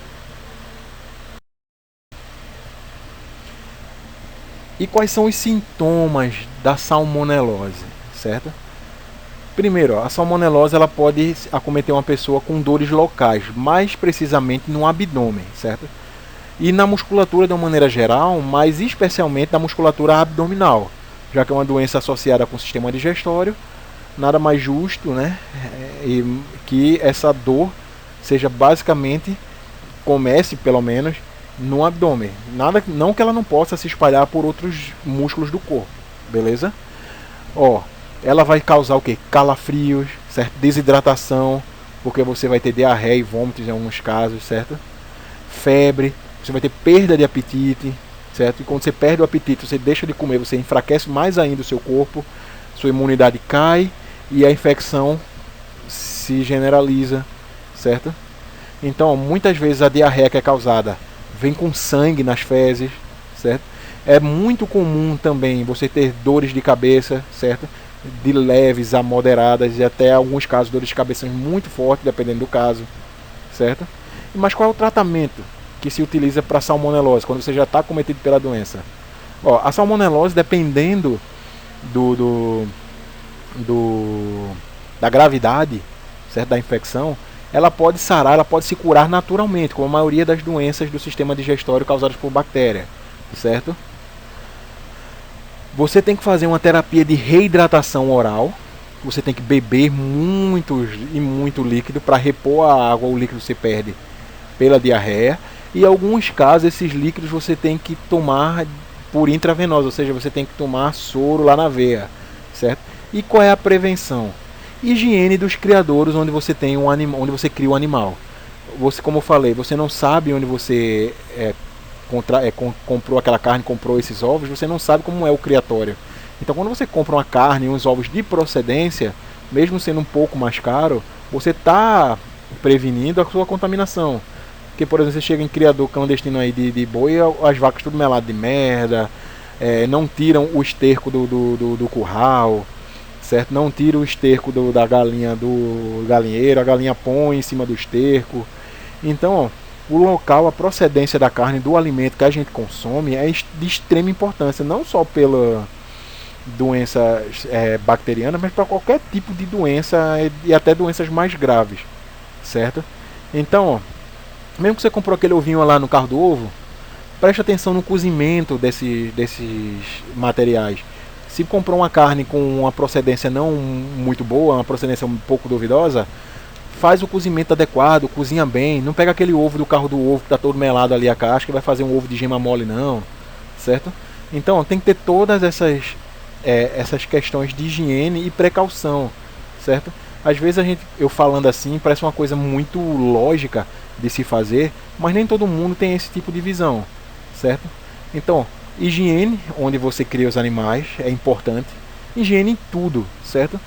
E quais são os sintomas da salmonelose, certo? Primeiro, a salmonelose ela pode acometer uma pessoa com dores locais, mais precisamente no abdômen, certo? E na musculatura de uma maneira geral, mas especialmente na musculatura abdominal, já que é uma doença associada com o sistema digestório. Nada mais justo, né, que essa dor seja basicamente, comece pelo menos no abdômen. Não que ela não possa se espalhar por outros músculos do corpo, beleza? Ela vai causar o que? Calafrios, certo? Desidratação, porque você vai ter diarreia e vômitos em alguns casos, certo? Febre, você vai ter perda de apetite, certo? E quando você perde o apetite, você deixa de comer, você enfraquece mais ainda o seu corpo, sua imunidade cai e a infecção se generaliza, certo? Então, muitas vezes a diarreia que é causada vem com sangue nas fezes, certo? É muito comum também você ter dores de cabeça, certo? De leves a moderadas e até alguns casos dores de cabeça muito fortes, dependendo do caso, certo? Mas qual é o tratamento que se utiliza para salmonelose, quando você já está cometido pela doença? A salmonelose, dependendo da gravidade, certo? Da infecção, ela pode sarar, ela pode se curar naturalmente, como a maioria das doenças do sistema digestório causadas por bactéria, certo? Você tem que fazer uma terapia de reidratação oral. Você tem que beber muito líquido para repor a água, o líquido se perde pela diarreia. E em alguns casos esses líquidos você tem que tomar por intravenosa, ou seja, você tem que tomar soro lá na veia, certo? E qual é a prevenção? Higiene dos criadouros onde você tem um animal, onde você cria um animal. Você, como eu falei, você não sabe onde você comprou aquela carne, comprou esses ovos, você não sabe como é o criatório. Então, quando você compra uma carne e uns ovos de procedência, mesmo sendo um pouco mais caro, você está prevenindo a sua contaminação. Porque, por exemplo, você chega em criador clandestino aí de boi, as vacas tudo melado de merda, não tiram o esterco do curral, certo? Não tira o esterco da galinha do galinheiro, a galinha põe em cima do esterco. Então, o local, a procedência da carne, do alimento que a gente consome é de extrema importância, não só pela doença bacteriana, mas para qualquer tipo de doença e até doenças mais graves, certo? Então, mesmo que você comprou aquele ovinho lá no carro do ovo, preste atenção no cozimento desses materiais. Se comprou uma carne com uma procedência não muito boa, uma procedência um pouco duvidosa, faz o cozimento adequado, cozinha bem, não pega aquele ovo do carro do ovo que está todo melado ali a casca que vai fazer um ovo de gema mole não, certo? Então tem que ter todas essas questões de higiene e precaução, certo? Às vezes eu falando assim parece uma coisa muito lógica de se fazer, mas nem todo mundo tem esse tipo de visão, certo? Então, higiene onde você cria os animais é importante, higiene em tudo, certo?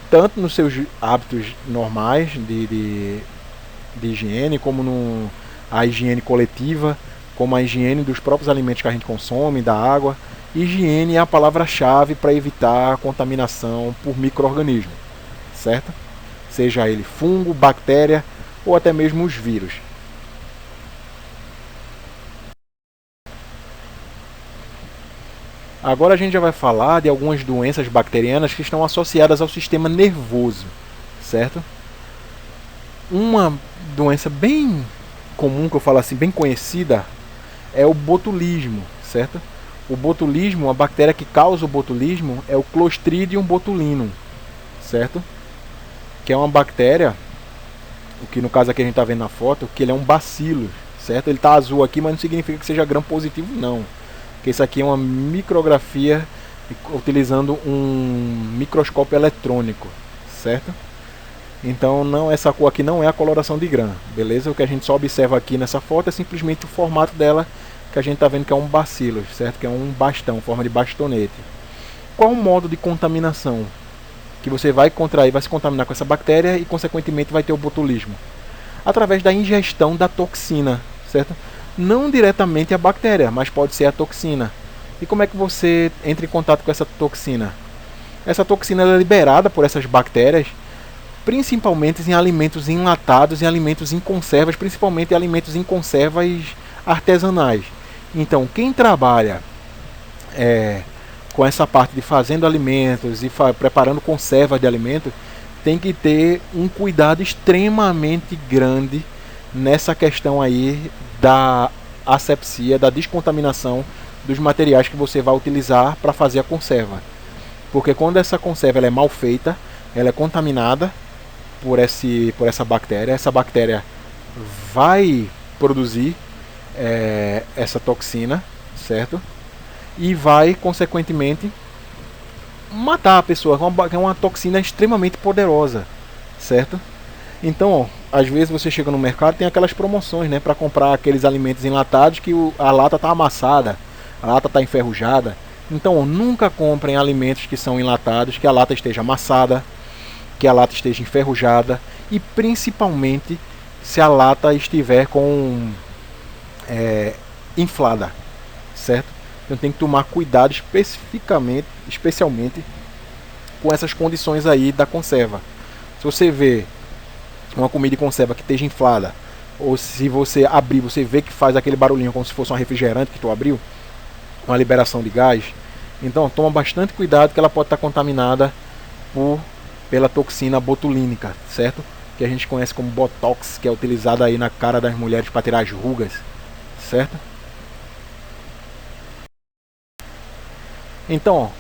Tanto nos seus hábitos normais de higiene, como a higiene coletiva, como a higiene dos próprios alimentos que a gente consome, da água. Higiene é a palavra-chave para evitar a contaminação por micro-organismos, certo? Seja ele fungo, bactéria ou até mesmo os vírus. Agora a gente já vai falar de algumas doenças bacterianas que estão associadas ao sistema nervoso, certo? Uma doença bem comum, que eu falo assim, bem conhecida, é o botulismo, certo? O botulismo, a bactéria que causa o botulismo é o Clostridium botulinum, certo? Que é uma bactéria, o que no caso aqui a gente está vendo na foto, que ele é um bacillus, certo? Ele está azul aqui, mas não significa que seja gram positivo, não. Porque isso aqui é uma micrografia utilizando um microscópio eletrônico, certo? Então não, essa cor aqui não é a coloração de Gram, beleza? O que a gente só observa aqui nessa foto é simplesmente o formato dela, que a gente está vendo que é um bacillus, certo? Que é um bastão, forma de bastonete. Qual o modo de contaminação? Que você vai contrair, vai se contaminar com essa bactéria e consequentemente vai ter o botulismo. Através da ingestão da toxina, certo? Não diretamente a bactéria, mas pode ser a toxina. E como é que você entra em contato com essa toxina? Essa toxina é liberada por essas bactérias, principalmente em alimentos enlatados e alimentos em conservas, principalmente em alimentos em conservas artesanais. Então, quem trabalha com essa parte de fazendo alimentos e preparando conservas de alimentos, tem que ter um cuidado extremamente grande nessa questão aí da asepsia, da descontaminação dos materiais que você vai utilizar para fazer a conserva. Porque quando essa conserva ela é mal feita, ela é contaminada por essa bactéria vai produzir essa toxina, certo? E vai, consequentemente, matar a pessoa. É uma toxina extremamente poderosa, certo? Então, ó, às vezes você chega no mercado e tem aquelas promoções, né, para comprar aqueles alimentos enlatados que a lata está amassada, a lata está enferrujada. Então, ó, nunca comprem alimentos que são enlatados, que a lata esteja amassada, que a lata esteja enferrujada e principalmente se a lata estiver com inflada, certo? Então tem que tomar cuidado especialmente com essas condições aí da conserva. Se você vê uma comida de conserva que esteja inflada, ou se você abrir, você vê que faz aquele barulhinho como se fosse um refrigerante que tu abriu, uma liberação de gás, então toma bastante cuidado que ela pode estar contaminada pela toxina botulínica, certo? Que a gente conhece como Botox, que é utilizada aí na cara das mulheres para tirar as rugas, certo? Então,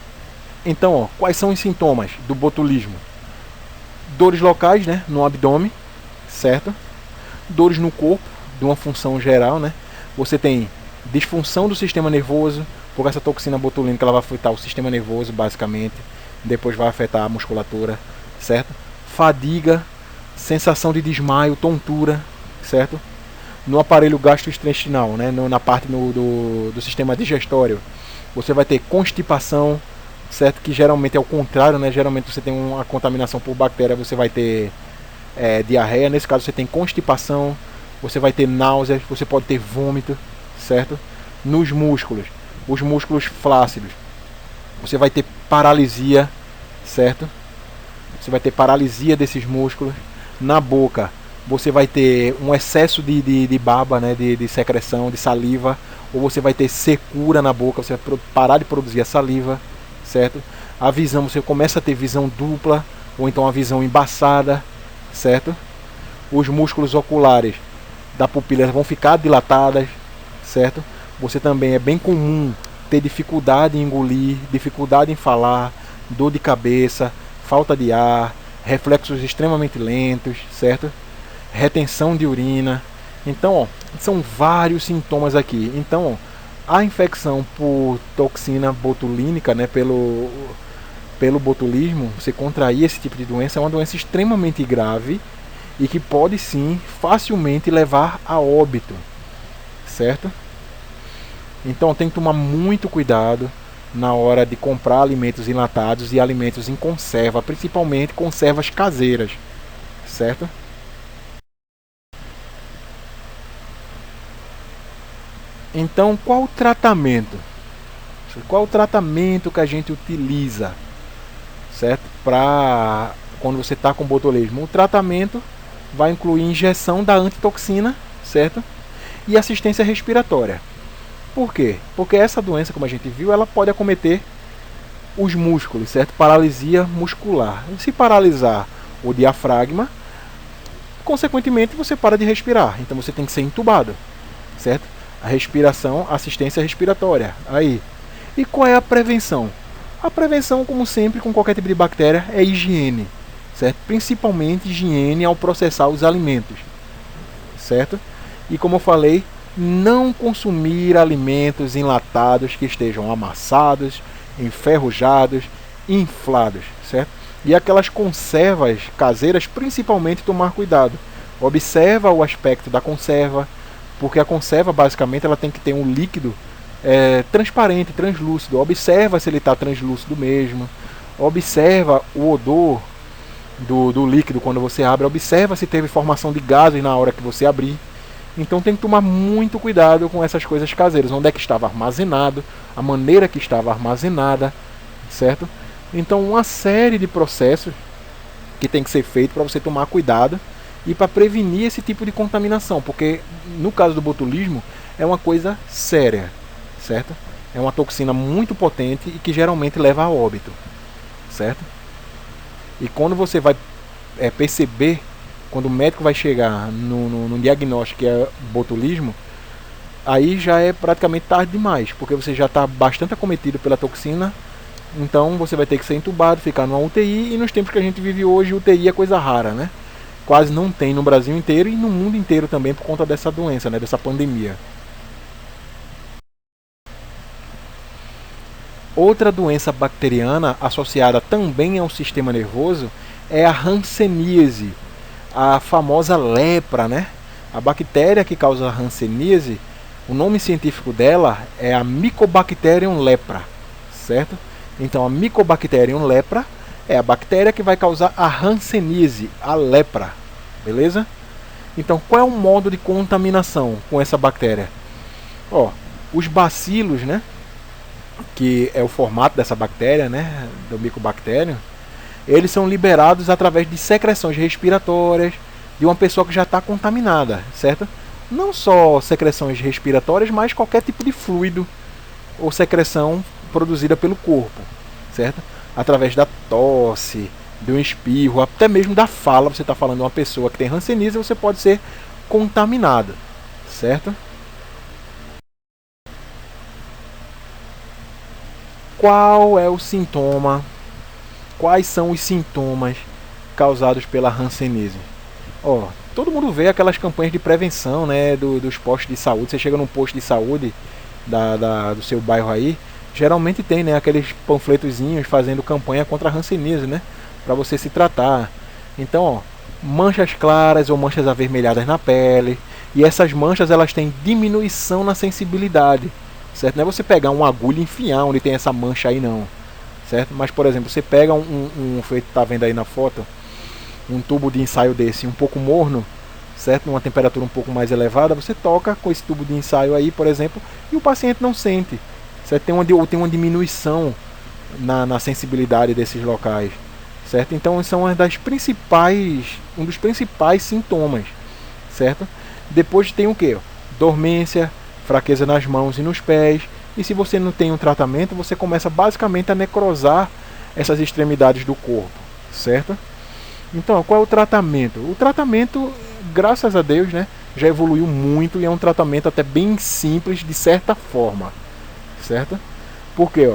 quais são os sintomas do botulismo? Dores locais, né, no abdômen, certo? Dores no corpo, de uma função geral, né? Você tem disfunção do sistema nervoso, porque essa toxina botulínica ela vai afetar o sistema nervoso, basicamente. Depois vai afetar a musculatura, certo? Fadiga, sensação de desmaio, tontura, certo? No aparelho gastrointestinal, né? Na parte do sistema digestório, você vai ter constipação, certo? Que geralmente é o contrário, né? Geralmente você tem uma contaminação por bactéria, você vai ter diarreia. Nesse caso você tem constipação, você vai ter náuseas, você pode ter vômito, certo? Nos músculos, os músculos flácidos, você vai ter paralisia, certo? Você vai ter paralisia desses músculos. Na boca, você vai ter um excesso de baba, né? De secreção, de saliva, ou você vai ter secura na boca, você vai parar de produzir a saliva, certo? A visão, você começa a ter visão dupla, ou então a visão embaçada, certo? Os músculos oculares da pupila vão ficar dilatadas, certo? Você também é bem comum ter dificuldade em engolir, dificuldade em falar, dor de cabeça, falta de ar, reflexos extremamente lentos, certo? Retenção de urina. Então, ó, são vários sintomas aqui. Então, ó, a infecção por toxina botulínica, né, pelo botulismo, você contrair esse tipo de doença é uma doença extremamente grave e que pode sim facilmente levar a óbito, certo? Então tem que tomar muito cuidado na hora de comprar alimentos enlatados e alimentos em conserva, principalmente conservas caseiras, certo? Então qual o tratamento? Qual o tratamento que a gente utiliza, certo? Para quando você está com botulismo, o tratamento vai incluir injeção da antitoxina, certo? E assistência respiratória. Por quê? Porque essa doença, como a gente viu, ela pode acometer os músculos, certo? Paralisia muscular. E se paralisar o diafragma, consequentemente você para de respirar, então você tem que ser entubado, certo? A respiração, assistência respiratória, aí. E qual é a prevenção? A prevenção, como sempre, com qualquer tipo de bactéria, é higiene, certo? Principalmente higiene ao processar os alimentos, certo? E como eu falei, não consumir alimentos enlatados que estejam amassados, enferrujados, inflados, certo? E aquelas conservas caseiras, principalmente tomar cuidado. Observa o aspecto da conserva, porque a conserva basicamente ela tem que ter um líquido transparente, translúcido. Observa se ele está translúcido mesmo. Observa o odor do líquido quando você abre. Observa se teve formação de gases na hora que você abrir. Então tem que tomar muito cuidado com essas coisas caseiras. Onde é que estava armazenado, a maneira que estava armazenada, certo? Então uma série de processos que tem que ser feito para você tomar cuidado e para prevenir esse tipo de contaminação, porque no caso do botulismo é uma coisa séria, certo? É uma toxina muito potente e que geralmente leva a óbito, certo? E quando você vai perceber, quando o médico vai chegar no diagnóstico que é botulismo, aí já é praticamente tarde demais, porque você já está bastante acometido pela toxina. Então você vai ter que ser entubado, ficar numa UTI, e nos tempos que a gente vive hoje, UTI é coisa rara, né? Quase não tem no Brasil inteiro e no mundo inteiro também por conta dessa doença, né? Dessa pandemia. Outra doença bacteriana associada também ao sistema nervoso é a hanseníase, a famosa lepra, né? A bactéria que causa a hanseníase, o nome científico dela é a Mycobacterium lepra, certo? Então a Mycobacterium lepra é a bactéria que vai causar a hanseníase, a lepra, beleza? Então qual é o modo de contaminação com essa bactéria? Os bacilos, né, que é o formato dessa bactéria, né, do Mycobacterium, eles são liberados através de secreções respiratórias de uma pessoa que já está contaminada, certo? Não só secreções respiratórias, mas qualquer tipo de fluido ou secreção produzida pelo corpo, certo? Através da tosse, de um espirro, até mesmo da fala. Você está falando de uma pessoa que tem hanseníase, você pode ser contaminado, certo? Qual é o sintoma? Quais são os sintomas causados pela hanseníase? Todo mundo vê aquelas campanhas de prevenção, né, dos postos de saúde. Você chega num posto de saúde do seu bairro aí, geralmente tem, né, aqueles panfletozinhos fazendo campanha contra a hanseníase, né, para você se tratar. Então, manchas claras ou manchas avermelhadas na pele, e essas manchas elas têm diminuição na sensibilidade, certo? Não é você pegar uma agulha e enfiar onde tem essa mancha aí não, certo? Mas, por exemplo, você pega feito tá vendo aí na foto, um tubo de ensaio desse um pouco morno, certo? Numa temperatura um pouco mais elevada, você toca com esse tubo de ensaio aí, por exemplo, e o paciente não sente, certo? Tem uma diminuição na sensibilidade desses locais, certo? Então são um dos principais sintomas, certo? Depois tem o que? Dormência, fraqueza nas mãos e nos pés, e se você não tem um tratamento, você começa basicamente a necrosar essas extremidades do corpo, certo? Então, qual é o tratamento? O tratamento, graças a Deus, né, já evoluiu muito e é um tratamento até bem simples de certa forma, certo? Porque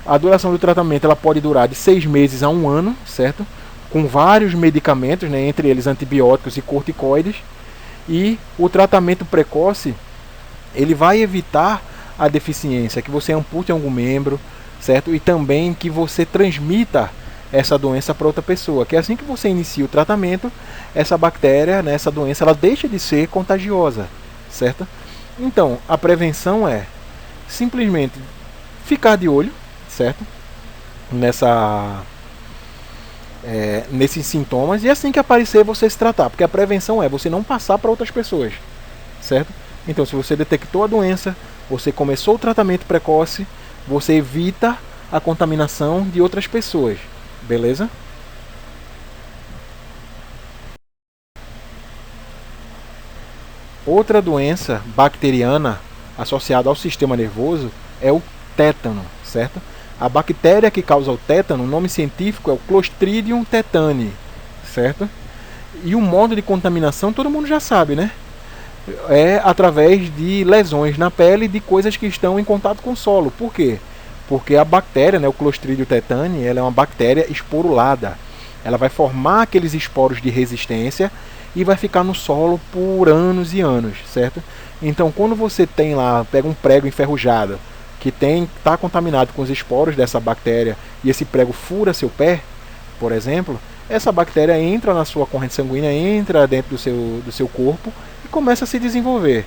a duração do tratamento ela pode durar de 6 meses a 1 ano, certo? Com vários medicamentos, né, entre eles antibióticos e corticoides. E o tratamento precoce ele vai evitar a deficiência, que você ampute algum membro, certo? E também que você transmita essa doença para outra pessoa, que assim que você inicia o tratamento, essa bactéria, né, essa doença, ela deixa de ser contagiosa, certo? Então, a prevenção é simplesmente ficar de olho, certo? Nesses sintomas, e assim que aparecer você se tratar, porque a prevenção é você não passar para outras pessoas, certo? Então, se você detectou a doença, você começou o tratamento precoce, você evita a contaminação de outras pessoas, beleza? Outra doença bacteriana associada ao sistema nervoso é o tétano, certo? A bactéria que causa o tétano, o nome científico é o Clostridium tetani, certo? E o modo de contaminação todo mundo já sabe, né? É através de lesões na pele de coisas que estão em contato com o solo. Por quê? Porque a bactéria, né, o Clostridium tetani, ela é uma bactéria esporulada. Ela vai formar aqueles esporos de resistência e vai ficar no solo por anos e anos, certo? Então, quando você tem lá, pega um prego enferrujado que está contaminado com os esporos dessa bactéria e esse prego fura seu pé, por exemplo, essa bactéria entra na sua corrente sanguínea, entra dentro do seu corpo e começa a se desenvolver,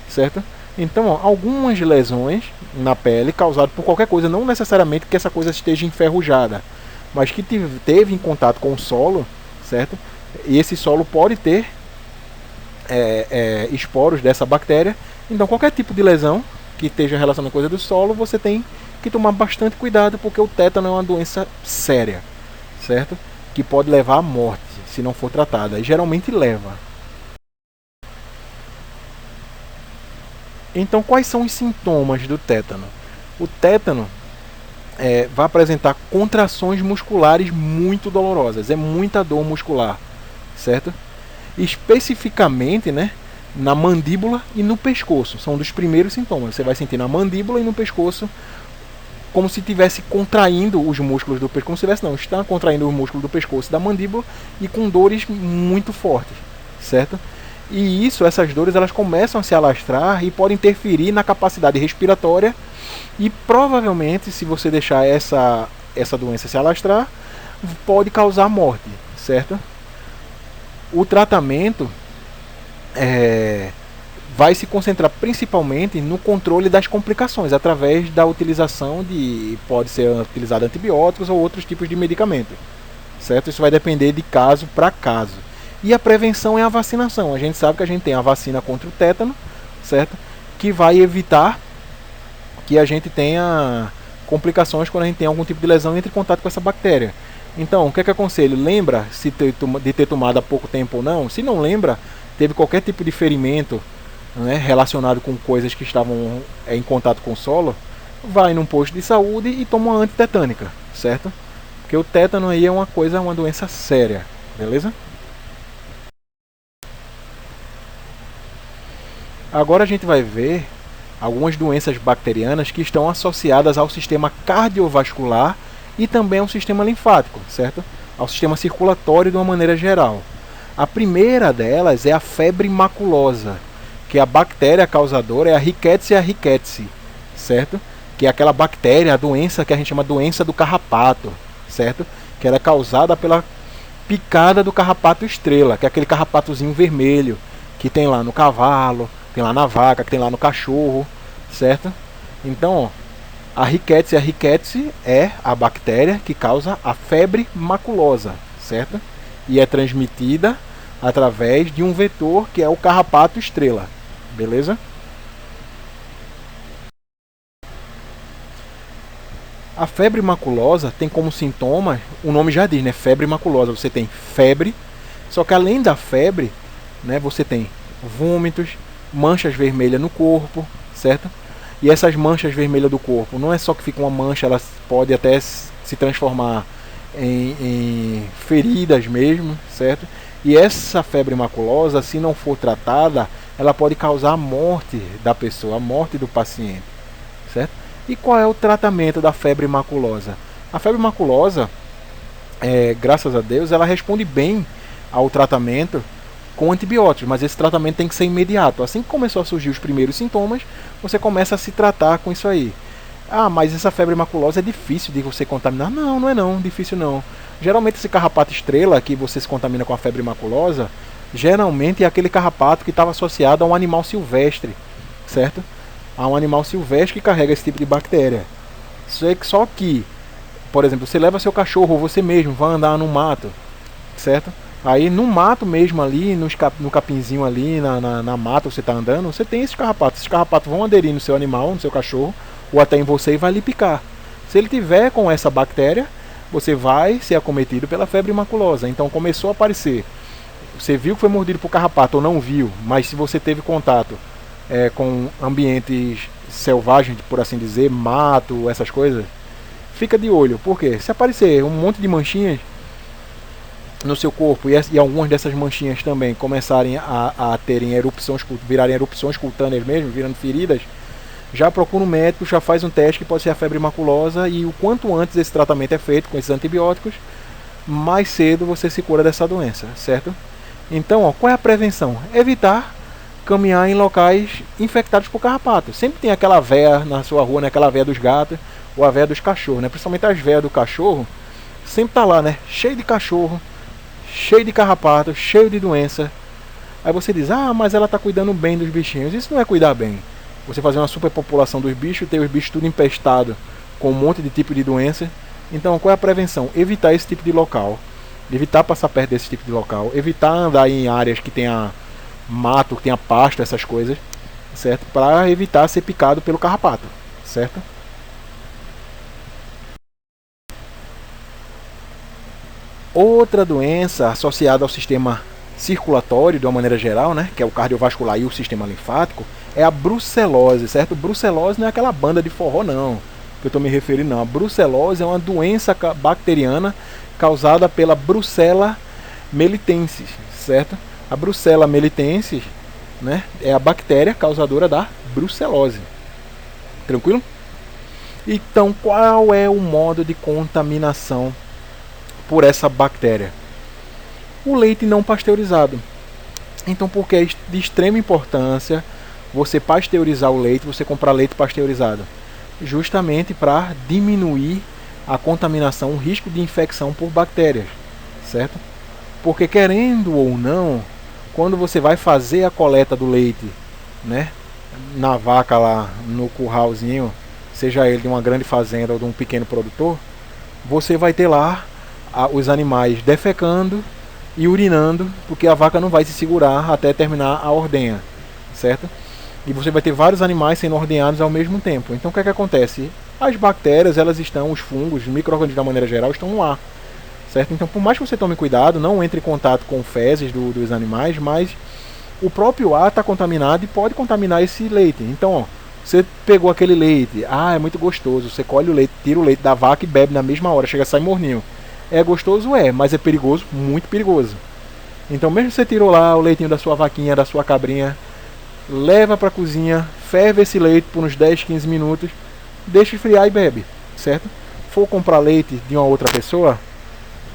certo? Então, ó, algumas lesões na pele causadas por qualquer coisa, não necessariamente que essa coisa esteja enferrujada, mas que teve em contato com o solo, certo? E esse solo pode ter esporos dessa bactéria. Então, qualquer tipo de lesão que esteja relacionada à coisa do solo, você tem que tomar bastante cuidado, porque o tétano é uma doença séria, certo? Que pode levar à morte se não for tratada, e geralmente leva. Então, quais são os sintomas do tétano? O tétano vai apresentar contrações musculares muito dolorosas, é muita dor muscular, certo? Especificamente, né, na mandíbula e no pescoço, são dos primeiros sintomas. Você vai sentir na mandíbula e no pescoço como se estivesse contraindo os músculos do pescoço, como se estivesse não, está contraindo os músculos do pescoço e da mandíbula e com dores muito fortes, certo? E essas dores, elas começam a se alastrar e podem interferir na capacidade respiratória e provavelmente, se você deixar essa doença se alastrar, pode causar morte, certo? O tratamento vai se concentrar principalmente no controle das complicações, através da utilização pode ser utilizado antibióticos ou outros tipos de medicamento, certo? Isso vai depender de caso para caso. E a prevenção é a vacinação. A gente sabe que a gente tem a vacina contra o tétano, certo? Que vai evitar que a gente tenha complicações quando a gente tem algum tipo de lesão e entre em contato com essa bactéria. Então, o que é que eu aconselho? Lembra de ter tomado há pouco tempo ou não? Se não lembra, teve qualquer tipo de ferimento, né, relacionado com coisas que estavam em contato com o solo, vai num posto de saúde e toma uma antitetânica, certo? Porque o tétano aí é uma doença séria, beleza? Agora a gente vai ver algumas doenças bacterianas que estão associadas ao sistema cardiovascular e também ao sistema linfático, certo? Ao sistema circulatório de uma maneira geral. A primeira delas é a febre maculosa, que a bactéria causadora é a Rickettsia rickettsii, certo? Que é aquela bactéria, a doença que a gente chama doença do carrapato, certo? Que ela é causada pela picada do carrapato estrela, que é aquele carrapatozinho vermelho que tem lá no cavalo, tem lá na vaca, que tem lá no cachorro, certo? Então, ó, a Rickettsia rickettsii é a bactéria que causa a febre maculosa, certo? E é transmitida através de um vetor que é o carrapato estrela, beleza? A febre maculosa tem como sintoma, o nome já diz, né? Febre maculosa. Você tem febre, só que além da febre, né, você tem vômitos, manchas vermelhas no corpo, certo? E essas manchas vermelhas do corpo, não é só que fica uma mancha, ela pode até se transformar em feridas mesmo, certo? E essa febre maculosa, se não for tratada, ela pode causar a morte da pessoa, a morte do paciente, certo? E qual é o tratamento da febre maculosa? A febre maculosa, graças a Deus, ela responde bem ao tratamento com antibióticos, mas esse tratamento tem que ser imediato. Assim que começou a surgir os primeiros sintomas, você começa a se tratar com isso aí. Ah, mas essa febre maculosa é difícil de você contaminar. Não, não é não, difícil não. Geralmente esse carrapato estrela que você se contamina com a febre maculosa, geralmente é aquele carrapato que estava associado a um animal silvestre, certo? A um animal silvestre que carrega esse tipo de bactéria. Só que, por exemplo, você leva seu cachorro ou você mesmo vai andar no mato, certo? Aí no mato mesmo ali, no capinzinho ali, na mata você está andando, você tem esses carrapatos. Esses carrapatos vão aderir no seu animal, no seu cachorro, ou até em você e vai lhe picar. Se ele tiver com essa bactéria, você vai ser acometido pela febre maculosa. Então começou a aparecer. Você viu que foi mordido por carrapato ou não viu, mas se você teve contato com ambientes selvagens, por assim dizer, mato, essas coisas, fica de olho. Por quê? Se aparecer um monte de manchinhas, no seu corpo e algumas dessas manchinhas também começarem a terem erupções, virarem erupções cutâneas mesmo, virando feridas, já procura um médico, já faz um teste que pode ser a febre maculosa, e o quanto antes esse tratamento é feito com esses antibióticos, mais cedo você se cura dessa doença, certo? Então, ó, qual é a prevenção? Evitar caminhar em locais infectados por carrapato. Sempre tem aquela véia na sua rua, né? Aquela véia dos gatos ou a véia dos cachorros, né? Principalmente as véias do cachorro, sempre tá lá, né? Cheio de cachorro, cheio de carrapato, cheio de doença. Aí você diz, ah, mas ela tá cuidando bem dos bichinhos. Isso não é cuidar bem. Você fazer uma superpopulação dos bichos, ter os bichos tudo empestado com um monte de tipo de doença. Então, qual é a prevenção? Evitar esse tipo de local, evitar passar perto desse tipo de local, evitar andar em áreas que tenha mato, que tenha pasto, essas coisas, certo? Para evitar ser picado pelo carrapato, certo? Outra doença associada ao sistema circulatório, de uma maneira geral, né, que é o cardiovascular e o sistema linfático, é a brucelose, certo? Brucelose não é aquela banda de forró, não, que eu estou me referindo, não. A brucelose é uma doença bacteriana causada pela Brucella melitensis, certo? A Brucella melitensis, né, é a bactéria causadora da brucelose. Tranquilo? Então, qual é o modo de contaminação por essa bactéria? O leite não pasteurizado. Então, por que é de extrema importância você pasteurizar o leite, você comprar leite pasteurizado? Justamente para diminuir a contaminação, o risco de infecção por bactérias, certo? Porque, querendo ou não, quando você vai fazer a coleta do leite, né, na vaca lá no curralzinho, seja ele de uma grande fazenda ou de um pequeno produtor, você vai ter lá os animais defecando e urinando, porque a vaca não vai se segurar até terminar a ordenha, certo? E você vai ter vários animais sendo ordenhados ao mesmo tempo. Então, o que é que acontece? As bactérias, elas estão, os fungos, os micro-organismos da maneira geral, estão lá, certo? Então, por mais que você tome cuidado, não entre em contato com fezes dos animais, mas o próprio ar está contaminado e pode contaminar esse leite. Então, ó, você pegou aquele leite, é muito gostoso, você colhe o leite, tira o leite da vaca e bebe na mesma hora, chega a sair morninho. É gostoso? É, mas é perigoso? Muito perigoso. Então, mesmo que você tirou lá o leitinho da sua vaquinha, da sua cabrinha, leva para a cozinha, ferve esse leite por uns 10, 15 minutos, deixa esfriar e bebe, certo? For comprar leite de uma outra pessoa,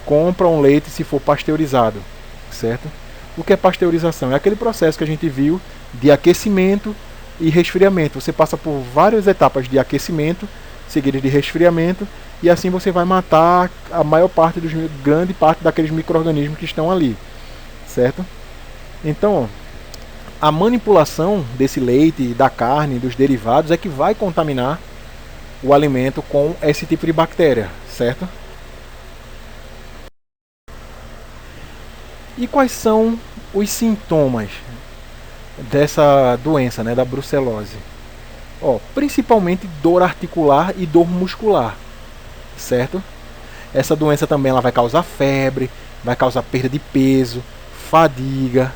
compra um leite se for pasteurizado, certo? O que é pasteurização? É aquele processo que a gente viu de aquecimento e resfriamento. Você passa por várias etapas de aquecimento, seguidas de resfriamento, e assim você vai matar a maior parte grande parte daqueles micro-organismos que estão ali, certo? Então, a manipulação desse leite, da carne, dos derivados é que vai contaminar o alimento com esse tipo de bactéria, certo? E quais são os sintomas dessa doença, né, da brucelose? Principalmente dor articular e dor muscular, certo? Essa doença também ela vai causar febre, vai causar perda de peso, fadiga,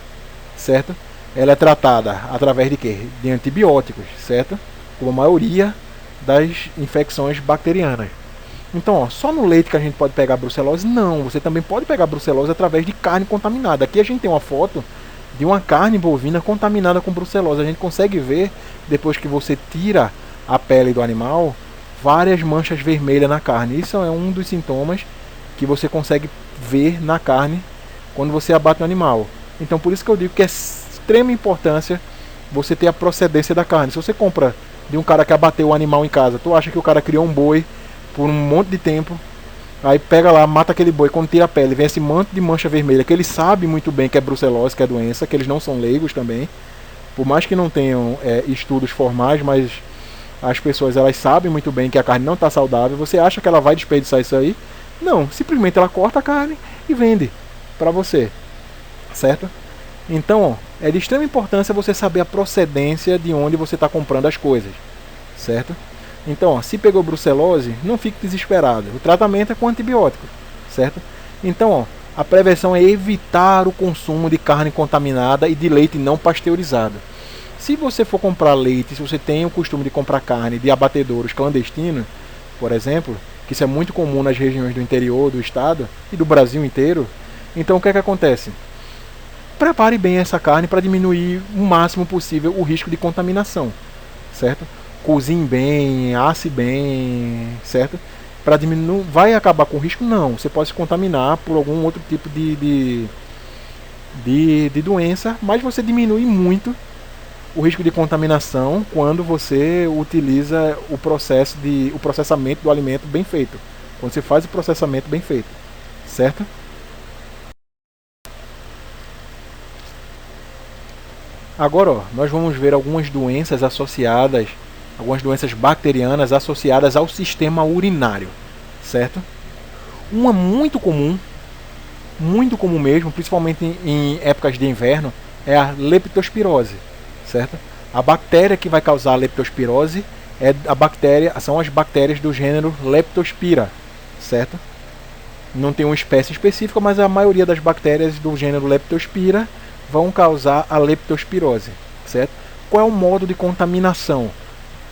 certo? Ela é tratada através de quê? De antibióticos, certo? Como a maioria das infecções bacterianas. Então, só no leite que a gente pode pegar brucelose? Não, você também pode pegar brucelose através de carne contaminada. Aqui a gente tem uma foto de uma carne bovina contaminada com brucelose. A gente consegue ver, depois que você tira a pele do animal, várias manchas vermelhas na carne. Isso é um dos sintomas que você consegue ver na carne quando você abate o animal. Então, por isso que eu digo que é extrema importância você ter a procedência da carne. Se você compra de um cara que abateu o animal em casa, tu acha que o cara criou um boi por um monte de tempo, aí pega lá, mata aquele boi, quando tira a pele, vem esse manto de mancha vermelha, que ele sabe muito bem que é brucelose, que é doença, que eles não são leigos também, por mais que não tenham estudos formais, mas as pessoas elas sabem muito bem que a carne não está saudável. Você acha que ela vai desperdiçar isso aí? Não, simplesmente ela corta a carne e vende para você, certo? Então, é de extrema importância você saber a procedência de onde você está comprando as coisas, certo? Então, se pegou brucelose, não fique desesperado. O tratamento é com antibiótico, certo? Então, a prevenção é evitar o consumo de carne contaminada e de leite não pasteurizado. Se você for comprar leite, se você tem o costume de comprar carne de abatedouros clandestinos, por exemplo, que isso é muito comum nas regiões do interior do estado e do Brasil inteiro, Então o que é que acontece? Prepare bem essa carne para diminuir o máximo possível o risco de contaminação, certo? Cozinhe bem, asse bem, certo? Para diminuir, vai acabar com o risco? Não, você pode se contaminar por algum outro tipo de doença, mas você diminui muito o risco de contaminação quando você utiliza o processamento do alimento bem feito. Quando você faz o processamento bem feito, certo? Agora, ó, nós vamos ver algumas doenças associadas, algumas doenças bacterianas associadas ao sistema urinário, certo? Uma muito comum mesmo, principalmente em épocas de inverno, é a leptospirose, certo? A bactéria que vai causar a leptospirose são as bactérias do gênero Leptospira, certo? Não tem uma espécie específica, mas a maioria das bactérias do gênero Leptospira vão causar a leptospirose, certo? Qual é o modo de contaminação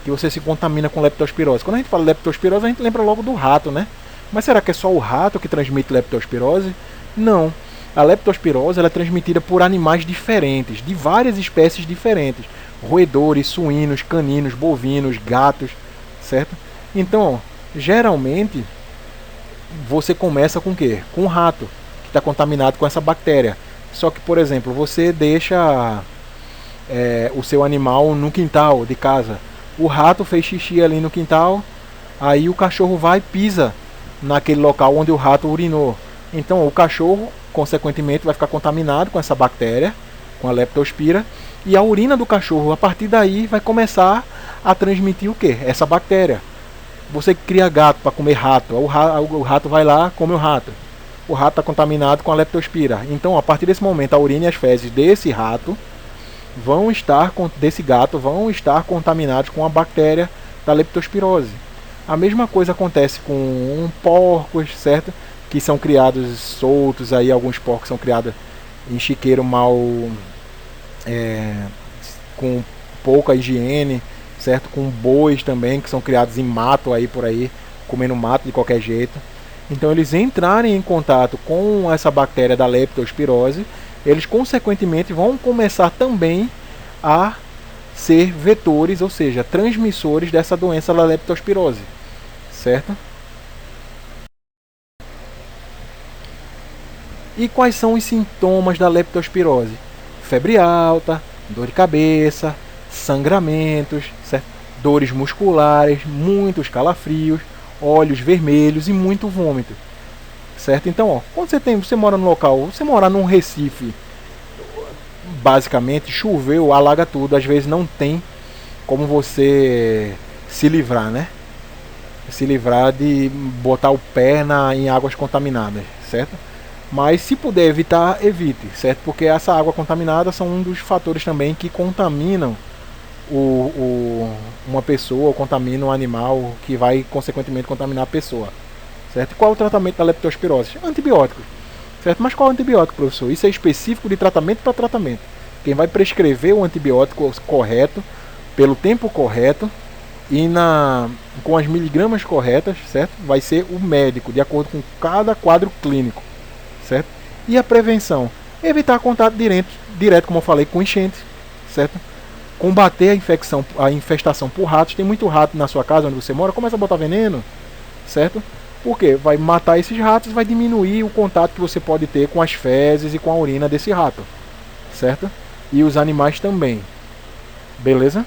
que você se contamina com leptospirose? Quando a gente fala leptospirose, a gente lembra logo do rato, né? Mas será que é só o rato que transmite leptospirose? Não. A leptospirose ela é transmitida por animais diferentes, de várias espécies diferentes. Roedores, suínos, caninos, bovinos, gatos, certo? Então, ó, geralmente, você começa com o quê? Com o rato, que está contaminado com essa bactéria. Só que, por exemplo, você deixa o seu animal no quintal de casa. O rato fez xixi ali no quintal, aí o cachorro vai e pisa naquele local onde o rato urinou. Então o cachorro, consequentemente, vai ficar contaminado com essa bactéria, com a leptospira, e a urina do cachorro, a partir daí, vai começar a transmitir o quê? Essa bactéria. Você cria gato para comer rato, o rato vai lá, come o rato. O rato está contaminado com a leptospira. Então, a partir desse momento, a urina e as fezes desse gato vão estar contaminados com a bactéria da leptospirose. A mesma coisa acontece com porcos, certo? Que são criados soltos, aí alguns porcos são criados em chiqueiro com pouca higiene, certo? Com bois também, que são criados em mato aí por aí, comendo mato de qualquer jeito. Então eles entrarem em contato com essa bactéria da leptospirose, eles consequentemente vão começar também a ser vetores, ou seja, transmissores dessa doença da leptospirose, certo? E quais são os sintomas da leptospirose? Febre alta, dor de cabeça, sangramentos, certo? Dores musculares, muitos calafrios, olhos vermelhos e muito vômito, certo? Então, ó, quando você mora no local, você mora num Recife, basicamente choveu, alaga tudo, às vezes não tem como você se livrar, né? Se livrar de botar o pé em águas contaminadas, certo? Mas se puder evitar, evite, certo? Porque essa água contaminada são um dos fatores também que contaminam uma pessoa, ou contamina um animal, que vai consequentemente contaminar a pessoa, certo? Qual é o tratamento da leptospirose? Antibióticos, certo? Mas qual é o antibiótico, professor? Isso é específico de tratamento para tratamento. Quem vai prescrever o antibiótico correto, pelo tempo correto e com as miligramas corretas, certo? Vai ser o médico, de acordo com cada quadro clínico, certo? E a prevenção? Evitar contato direto, como eu falei, com enchente, certo? Combater a infestação por ratos. Tem muito rato na sua casa onde você mora, começa a botar veneno, certo? Porque vai matar esses ratos, vai diminuir o contato que você pode ter com as fezes e com a urina desse rato, certo? E os animais também, beleza?